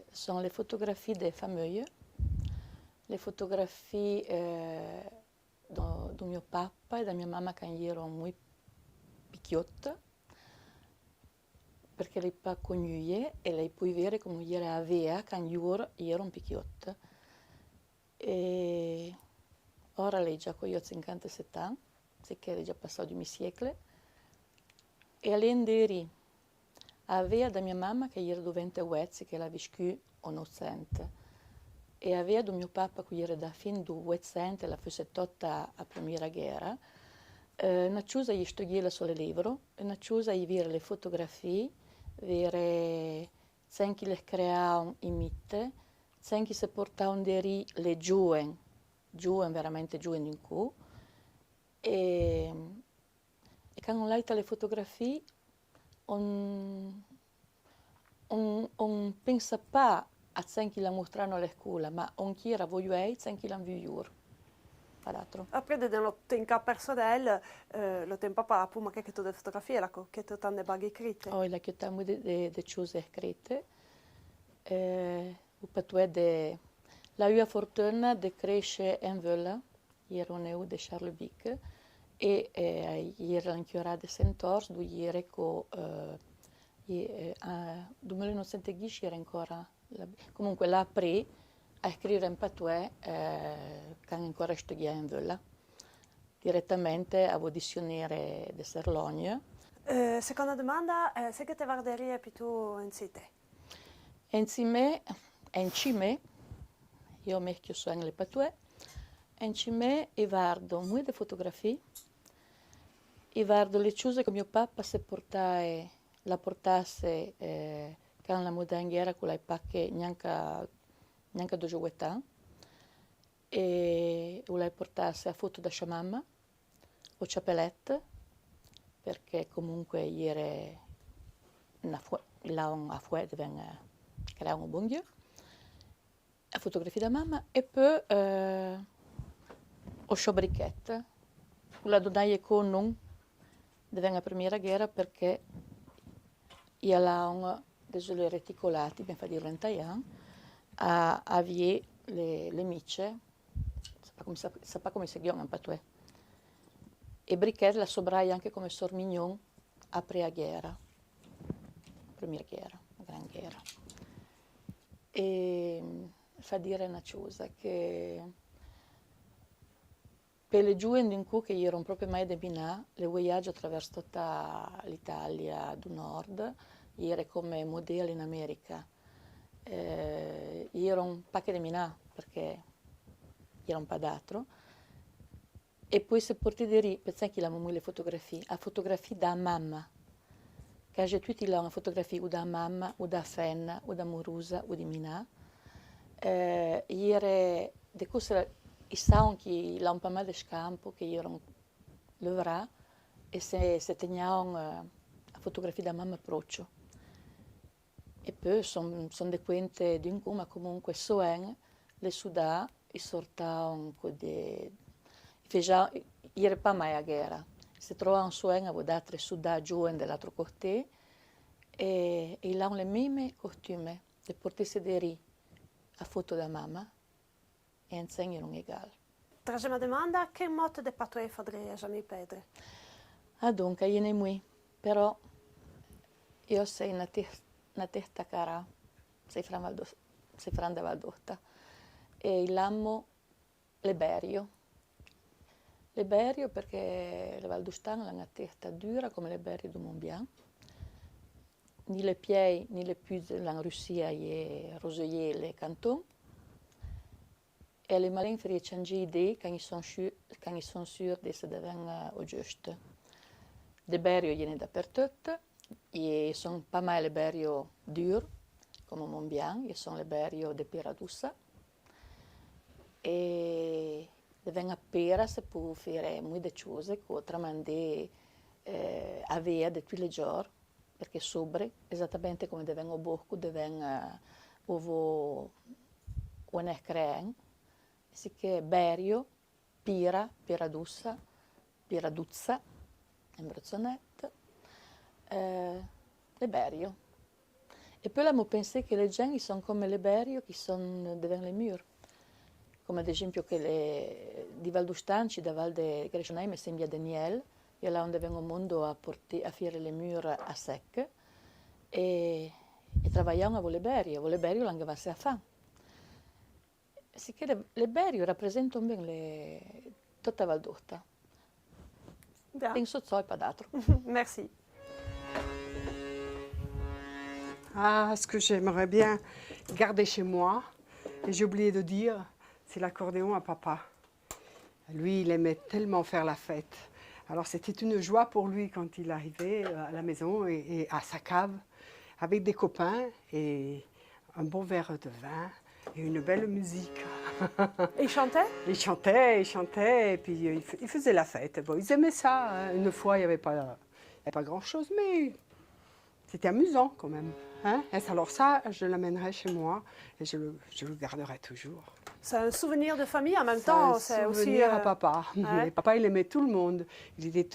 sono le fotografie des famiglie, le fotografie di mio papà e da mia mamma quando ero molto picchiotta, perché lei pas conosce e lei può vedere come era aveva quando ero un picchiotta. E ora lei già con io 57 anni, che è già passato di un secolo, e all'enderi aveva da mia mamma che era dovente uezzi che la viscu innocente. E aveva da mio papà che era da fin du uezzente, la fosse tutta a prima guerra, una cosa gli studiava solo libro, una cosa gli vedere le fotografie, vedere senchi le creavano in mitte, senchi se portavano le giuen veramente giuen in cu, e quando letto le fotografie, on pensa pas a senchi la mostrano alle scuole, ma on chiera voglio senchi la viur. Après, dans notre cas personnel, le tempo papa pour che tu de fotografie, la che tu tante baghe écrite. Oh, la che tamo de cose scritte. La ua fortuna de cresce in vela, era un eu de Charlebic, e era l'inchiorata de Sentors, dove era co 2010 era ancora comunque la aprì a scrivere in patois che ancora studiava in vela direttamente a auditionare de Serlogne. Seconda domanda, se che te guarderie più tu in site? Insieme, io metto su le patois, insieme e guardo molte fotografie, e guardo le cose che mio papà si portava, la portasse con la modanghiera con le pacche neanche due giovetà, e la portasse a foto da sua mamma, o ciappellette, perché comunque ieri là a fuori deve creare un buon Dio, a fotografie da mamma, e poi o sciabrichette, la donaia con non deve la prima guerra perché io la dei reticolati, ben fa dire 30 anni, a vie le mice, sa pas come si chiama in patois. E briquette la sobrai anche come sormignon a prima guerra, la gran guerra. E fa dire una cosa che per le giovani in cui che erano proprio mai deminà, le voyaggi attraverso tutta l'Italia du nord, era come modello in America. Era un pacche deminà perché era un padatro. E poi se porti di lì, pensate che l'abbiamo le fotografie, a fotografie da mamma. Che c'è tutti là una fotografia o da mamma, o da fenna, o da morusa, o di minà. Era di cose i sanno che l'hanno pas mal di scampo, che erano l'ovra, e se tenevano a fotografie da mamma procio. E poi sono dei quinte di un ma comunque soen, le sudà, e sortavano con dei... Era pas mai a guerra. Se trovavano soen, avevo dato sudà giù dell'altro cortè, e là le mime costume, le portesse di lì a foto da mamma, e insieme non uguali. Trasima domanda, che modo di patois faudrait jamais perdere? Ah, dunque, io ne mui, però io sei una testa cara, sei franda valdotta, e l'amo Liberio. Liberio perché la Val d'Ustano ha una testa dura come Liberio du Mont-Blanc. Ni le piedi ni le pieds la Russia e Roselier le cantons. E les malins feraient changer d'idée quand ils sont sûrs de se devenir au juste. Liberio viene dappertutto, e sono pas mal Liberio dur, come Mont-Blanc, e sono Liberio de Peradussa. E devono appena se può fare molte cose che tramandare avere di tutti i giorni, perché sobre, esattamente come devono bocco, devono ovo un creen, sì che Berio, Pira, Piraduzza, in brazzonette, Liberio. E poi abbiamo pensato che le geni sono come Liberio, che sono devono le mura. Come ad esempio che di Val d'Ustanci, da Val de Grecionaime, sembra Daniel, e là dove vengono mondo a fare le mura a sec, e lavoriamo a Liberio l'hanno a fare. Sì che Liberio rappresentano bene tutta Val d'Orta. Penso so e pas d'altro. Merci. Ah, ce que j'aimerais bien garder chez moi, et j'ai oublié de dire, c'est l'accordéon à papa. Lui, il aimait tellement faire la fête. Alors c'était une joie pour lui quand il arrivait à la maison et à sa cave avec des copains et un bon verre de vin et une belle musique. Et il chantait? Il chantait, et puis il faisait la fête. Bon, ils aimaient ça. Hein. Une fois, il n'y avait pas grand-chose, mais c'était amusant quand même. Hein? Et alors ça, je l'amènerai chez moi et je le garderai toujours. C'est un souvenir de famille en même temps. C'est un aussi souvenir à papa. Ouais. Et papa, il aimait tout le monde. Il était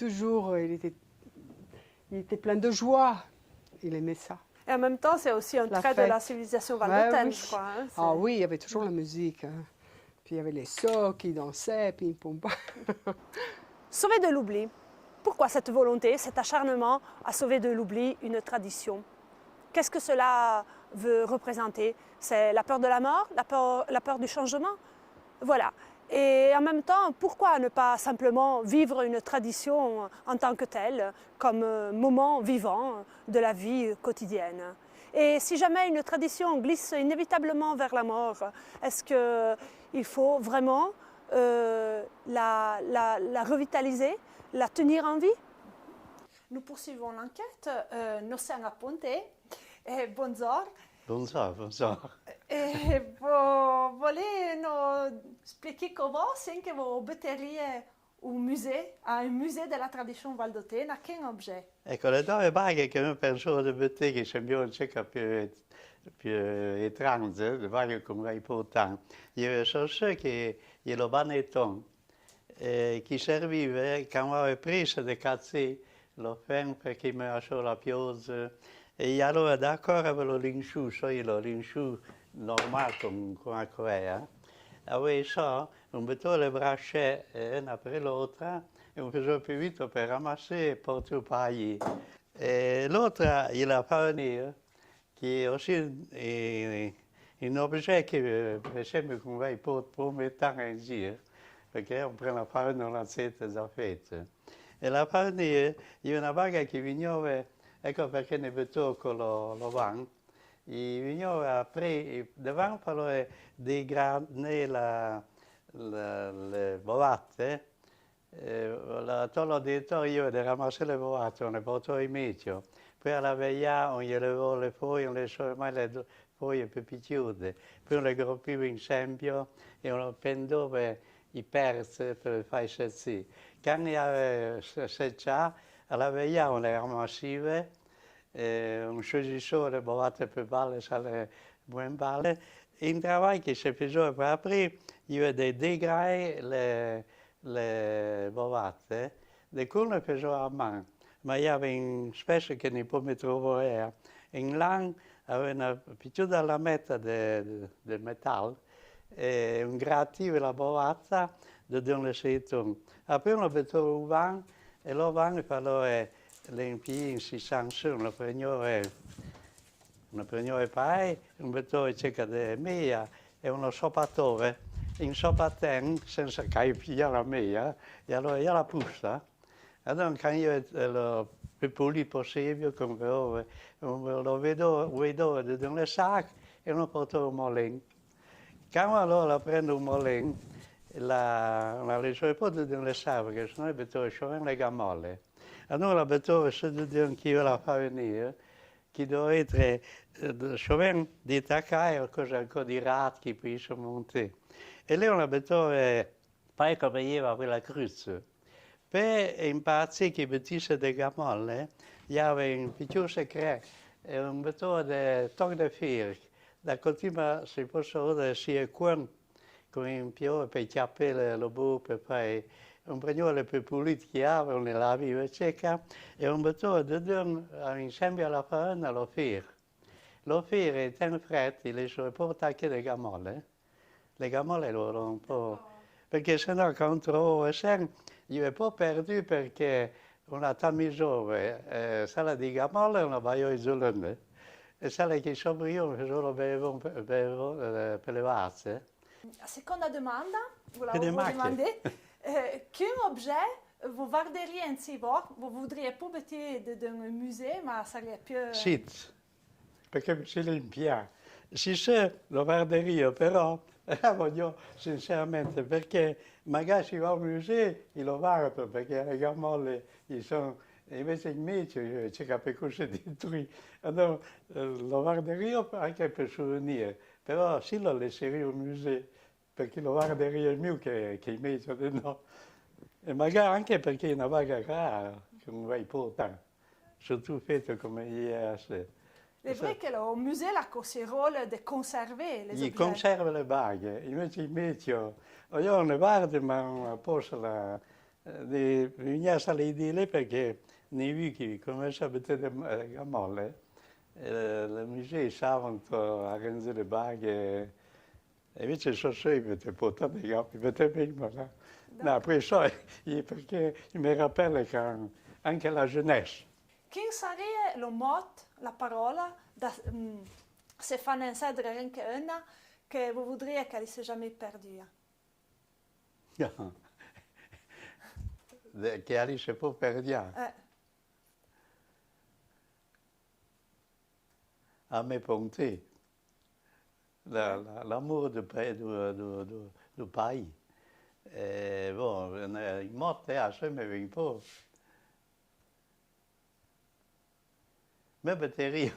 plein de joie. Il aimait ça. Et en même temps, c'est aussi un trait de la civilisation valdotaine, je crois. Hein, ah oui, il y avait toujours la musique. Hein. Puis il y avait les socs qui dansaient, ping-pong. Sauver de l'oubli. Pourquoi cette volonté, cet acharnement à sauver de l'oubli une tradition? Qu'est-ce que cela veut représenter? C'est la peur de la mort, la peur du changement? Voilà. Et en même temps, pourquoi ne pas simplement vivre une tradition en tant que telle, comme moment vivant de la vie quotidienne? Et si jamais une tradition glisse inévitablement vers la mort, est-ce qu'il faut vraiment la revitaliser, la tenir en vie? Nous poursuivons l'enquête. Nous sommes à Ponte. Bonjour. Bonjour. Volete nous expliquer comment c'est que vous batteriez a un musée della tradizione valdotena? Che objet? Ecco, le due baghe che noi pensiamo di mettere, che sembrano più étrange, le baghe come important. Il y avait ceux qui le banetton, qui serviva quand on avait pris des cazzés, le fin perché mi lasciò la pioggia. E allora d'accordo avevo l'inciù, l'inciù normale come a Corea, avevo ça, on mettait le brachet un après l'autre, et on faisait plus vite pour ramasser et porter au paillis. Et l'autre, il a parlé, qui est aussi un objet qui me semble qu'on va pour mettre un jour, parce qu'on prend la farine dans l'assiette des fête. E la farine, il y a une bague qui venait. Ecco perché ne vedo con lo van. I vignoli après, devant parlare di grane le bovate. L'ho detto io di ramassare le bovate, on le portò in mezzo. Poi alla veglià on gli levò le foglie, on le mai le foglie più piccole. Poi on le groppiva in sempio e on le pendeva i persi per fare così. Quando seccia, alla veglià on le ramassiva. On choisissait les boîtes plus belles, ça les moins belles. Un travail qui se faisait après, il y avait des degrés, les boîtes, des cours le faisaient à main. Mais il y avait une espèce que ne peut me trouver. Une langue avait une petite lametta de métal, et on grattait la boîte dedans le citron. Après, on le mettait au vent, et le vent, il fallait l'impieghi si sanno, lo prendiamo poi, un bettore cerca di mia e uno soppatore, in soppaten senza capire la mia, e allora io la pusta, e allora quando io lo più pulito possibile, come lo vedo dentro le sacche e lo porto un molin. Quando allora prendo un molin, la lascio un po' dentro le sacche, perché sennò il bettore scioglie le gamolle. Allora la bettore se dedicò che io la fa venire, che doveva essere souvent di taccare cose ancora di ratti che poi sono monti. E lei una bettore, poi come io per la cruz. Per imparare che bettisse de gamolle, il y avait un piccolo segreto, un bettore di tocco de fir, da continua si possono vedere sia con un più per chiappare le buche, poi un pregnole più pulito che aveva, un lavi eccetera, e un bettore dedans insieme alla farina lo fir. Lo fir è tan freddo, le sue porta anche le gamolle loro un po', perché sennò contro io ho un po' perduto perché una tamisove, sala di gamolle e una baio isolante, e sala che sopra io solo bevo per le vazze. La seconda domanda, volevo demander, quel objet vous garderiez en chez vous, vous voudriez pas mettre dans un musée, mais ça serait plus... Sit. perché si riempia. Si sa, lo guarderia, però voglio sinceramente, perché magari si va al museo e lo guardo, perché le gamolle sono, invece in me c'è qualcosa dentro. Allora lo guarderia anche per souvenir, però sì lo lascerei al museo, perché lo guarderia è mio che invece no. E magari anche perché è una vaga rara, che non vai portare, surtout faite comme hier. C'est vrai que le musée a ce rôle de conserver les Gli objets. conserva le baghe, invece io non le guardo, ma posso bisogna stare di lì perché nei wiki come sapete le molle, il museo savano arrendere le baghe, e invece sono sempre portate le gambe, per prima. No, poi so, perché mi rappelle anche la jeunesse. Quel serait le mot, la parola, se fa incedere anche una, che vous voudriez qu'elle ne soit jamais perdue? Che Alice può perdere. A me ponte, l'amour du pays. Bon, il mot è sempre un po'. Mais peut-être,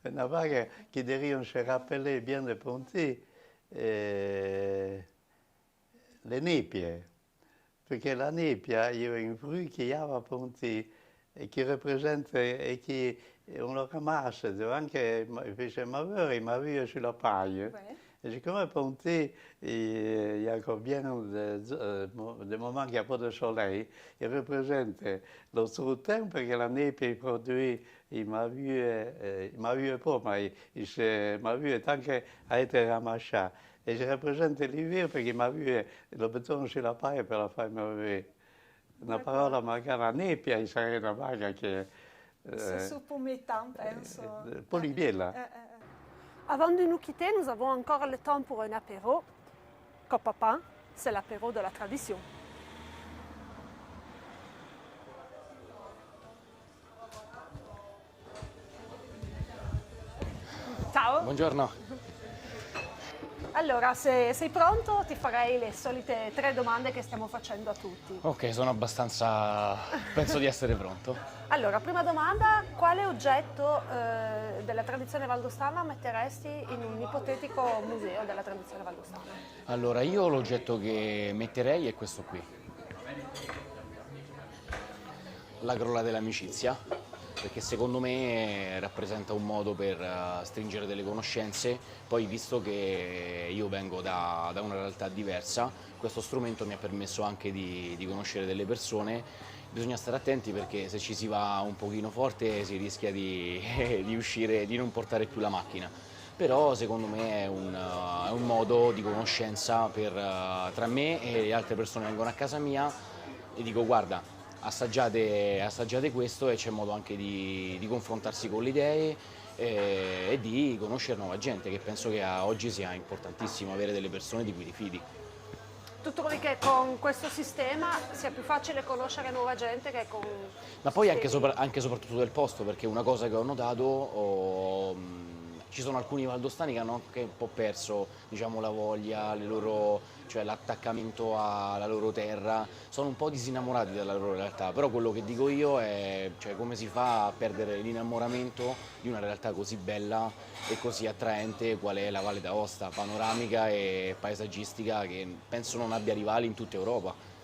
una vague qui devrait se rappeler bien de Ponty, le nebbie, perché la nebbia è un fruit che ha a Ponty e che rappresenta e che on lo ramasse anche fece ma via sulla paglia. Et siccome à Ponty, il y a encore bien des moments qu'il n'y a pas de soleil, il représente l'autre temps parce que la neige produit, il m'a vu pas, mais il m'a vu tant qu'à être ramassé. Et je représente l'hiver parce qu'il m'a vu le béton sur la paille per la faire mourir. Una parola magari la nebbia, il sarebbe una vaga che... C'est sous pour mes temps, penso. Polibiella. Avant de nous quitter, nous avons encore le temps pour un apéro. Copapa, c'est l'apéro de la tradition. Ciao. Buongiorno. Allora, se sei pronto, ti farei le solite 3 domande che stiamo facendo a tutti. Ok, sono abbastanza... penso di essere pronto. Allora, prima domanda, quale oggetto della tradizione valdostana metteresti in un ipotetico museo della tradizione valdostana? Allora, io l'oggetto che metterei è questo qui. La grolla dell'amicizia, perché secondo me rappresenta un modo per stringere delle conoscenze. Poi, visto che io vengo da una realtà diversa, questo strumento mi ha permesso anche di conoscere delle persone. Bisogna stare attenti perché se ci si va un pochino forte si rischia di uscire, di non portare più la macchina. Però secondo me è un modo di conoscenza tra me e le altre persone che vengono a casa mia e dico guarda, assaggiate questo, e c'è modo anche di confrontarsi con le idee e di conoscere nuova gente, che penso che oggi sia importantissimo avere delle persone di cui ti fidi. Tu trovi che con questo sistema sia più facile conoscere nuova gente che con... Ma poi anche soprattutto del posto, perché una cosa che ho notato, ci sono alcuni valdostani che hanno anche un po' perso, diciamo, la voglia, cioè l'attaccamento alla loro terra, sono un po' disinnamorati della loro realtà, però quello che dico io è cioè, come si fa a perdere l'innamoramento di una realtà così bella e così attraente qual è la Valle d'Aosta, panoramica e paesaggistica, che penso non abbia rivali in tutta Europa.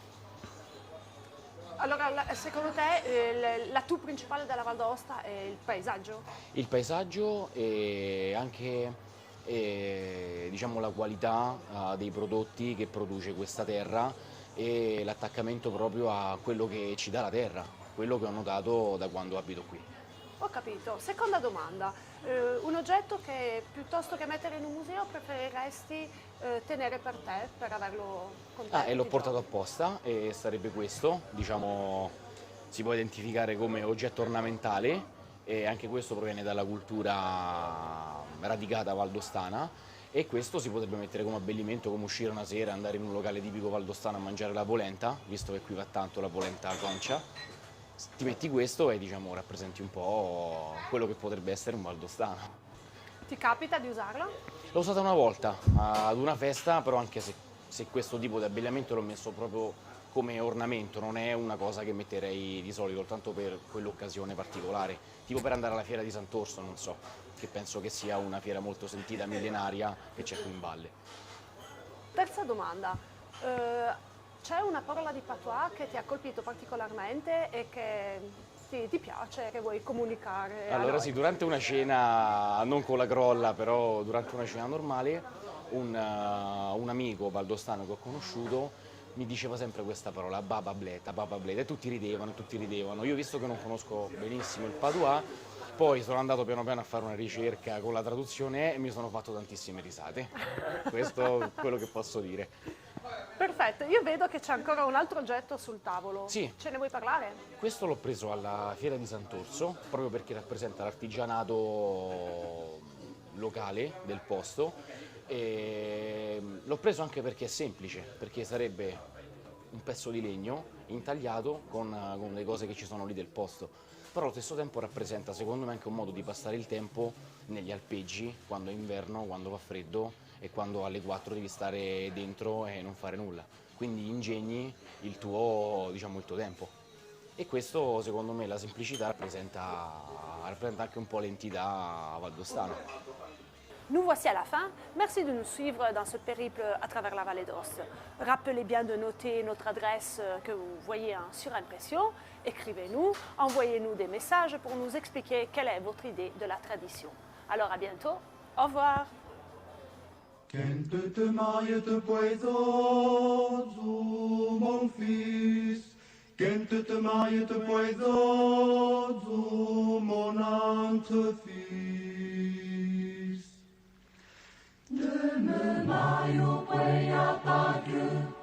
Allora, secondo te l'attu principale della Val d'Aosta è il paesaggio? Il paesaggio e anche diciamo, la qualità dei prodotti che produce questa terra e l'attaccamento proprio a quello che ci dà la terra, quello che ho notato da quando abito qui. Ho capito. Seconda domanda, un oggetto che piuttosto che mettere in un museo preferiresti tenere per te, per averlo con te? E l'ho portato apposta e sarebbe questo, diciamo, si può identificare come oggetto ornamentale e anche questo proviene dalla cultura radicata valdostana e questo si potrebbe mettere come abbellimento, come uscire una sera, andare in un locale tipico valdostano a mangiare la polenta, visto che qui va tanto la polenta concia. Ti metti questo e diciamo rappresenti un po' quello che potrebbe essere un valdostano. Ti capita di usarlo? L'ho usata una volta ad una festa, però anche se questo tipo di abbigliamento l'ho messo proprio come ornamento, non è una cosa che metterei di solito, soltanto per quell'occasione particolare, tipo per andare alla fiera di Sant'Orso, non so, che penso che sia una fiera molto sentita, millenaria, che c'è qui in valle. Terza domanda, c'è una parola di patois che ti ha colpito particolarmente e che ti piace, che vuoi comunicare? Allora sì, durante una cena, non con la grolla, però durante una cena normale, un amico valdostano che ho conosciuto mi diceva sempre questa parola, baba bleta, e tutti ridevano. Io, visto che non conosco benissimo il patois, poi sono andato piano piano a fare una ricerca con la traduzione e mi sono fatto tantissime risate. Questo è quello che posso dire. Perfetto, io vedo che c'è ancora un altro oggetto sul tavolo. Sì. Ce ne vuoi parlare? Questo l'ho preso alla fiera di Sant'Orso, proprio perché rappresenta l'artigianato locale del posto. E l'ho preso anche perché è semplice, perché sarebbe un pezzo di legno intagliato con le cose che ci sono lì del posto, però allo stesso tempo rappresenta secondo me anche un modo di passare il tempo negli alpeggi, quando è inverno, quando fa freddo e quando alle 4 devi stare dentro e non fare nulla, quindi ingegni il tuo tempo. E questo, secondo me, la semplicità rappresenta anche un po' l'entità valdostana. Nous voici à la fin. Merci de nous suivre dans ce périple à travers la vallée d'Aoste. Rappelez bien de noter notre adresse que vous voyez en surimpression. Écrivez-nous, envoyez-nous des messages pour nous expliquer quelle est votre idée de la tradition. Alors à bientôt. Au revoir. Quand te mailles te poisons, mon fils. Quand te mailles te poisons, mon entre-fils. De me maio păi apacă,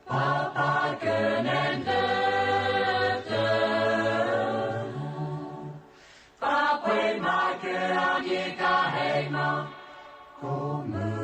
papacă ne-ndătă. Papăi macă anie ca heima, come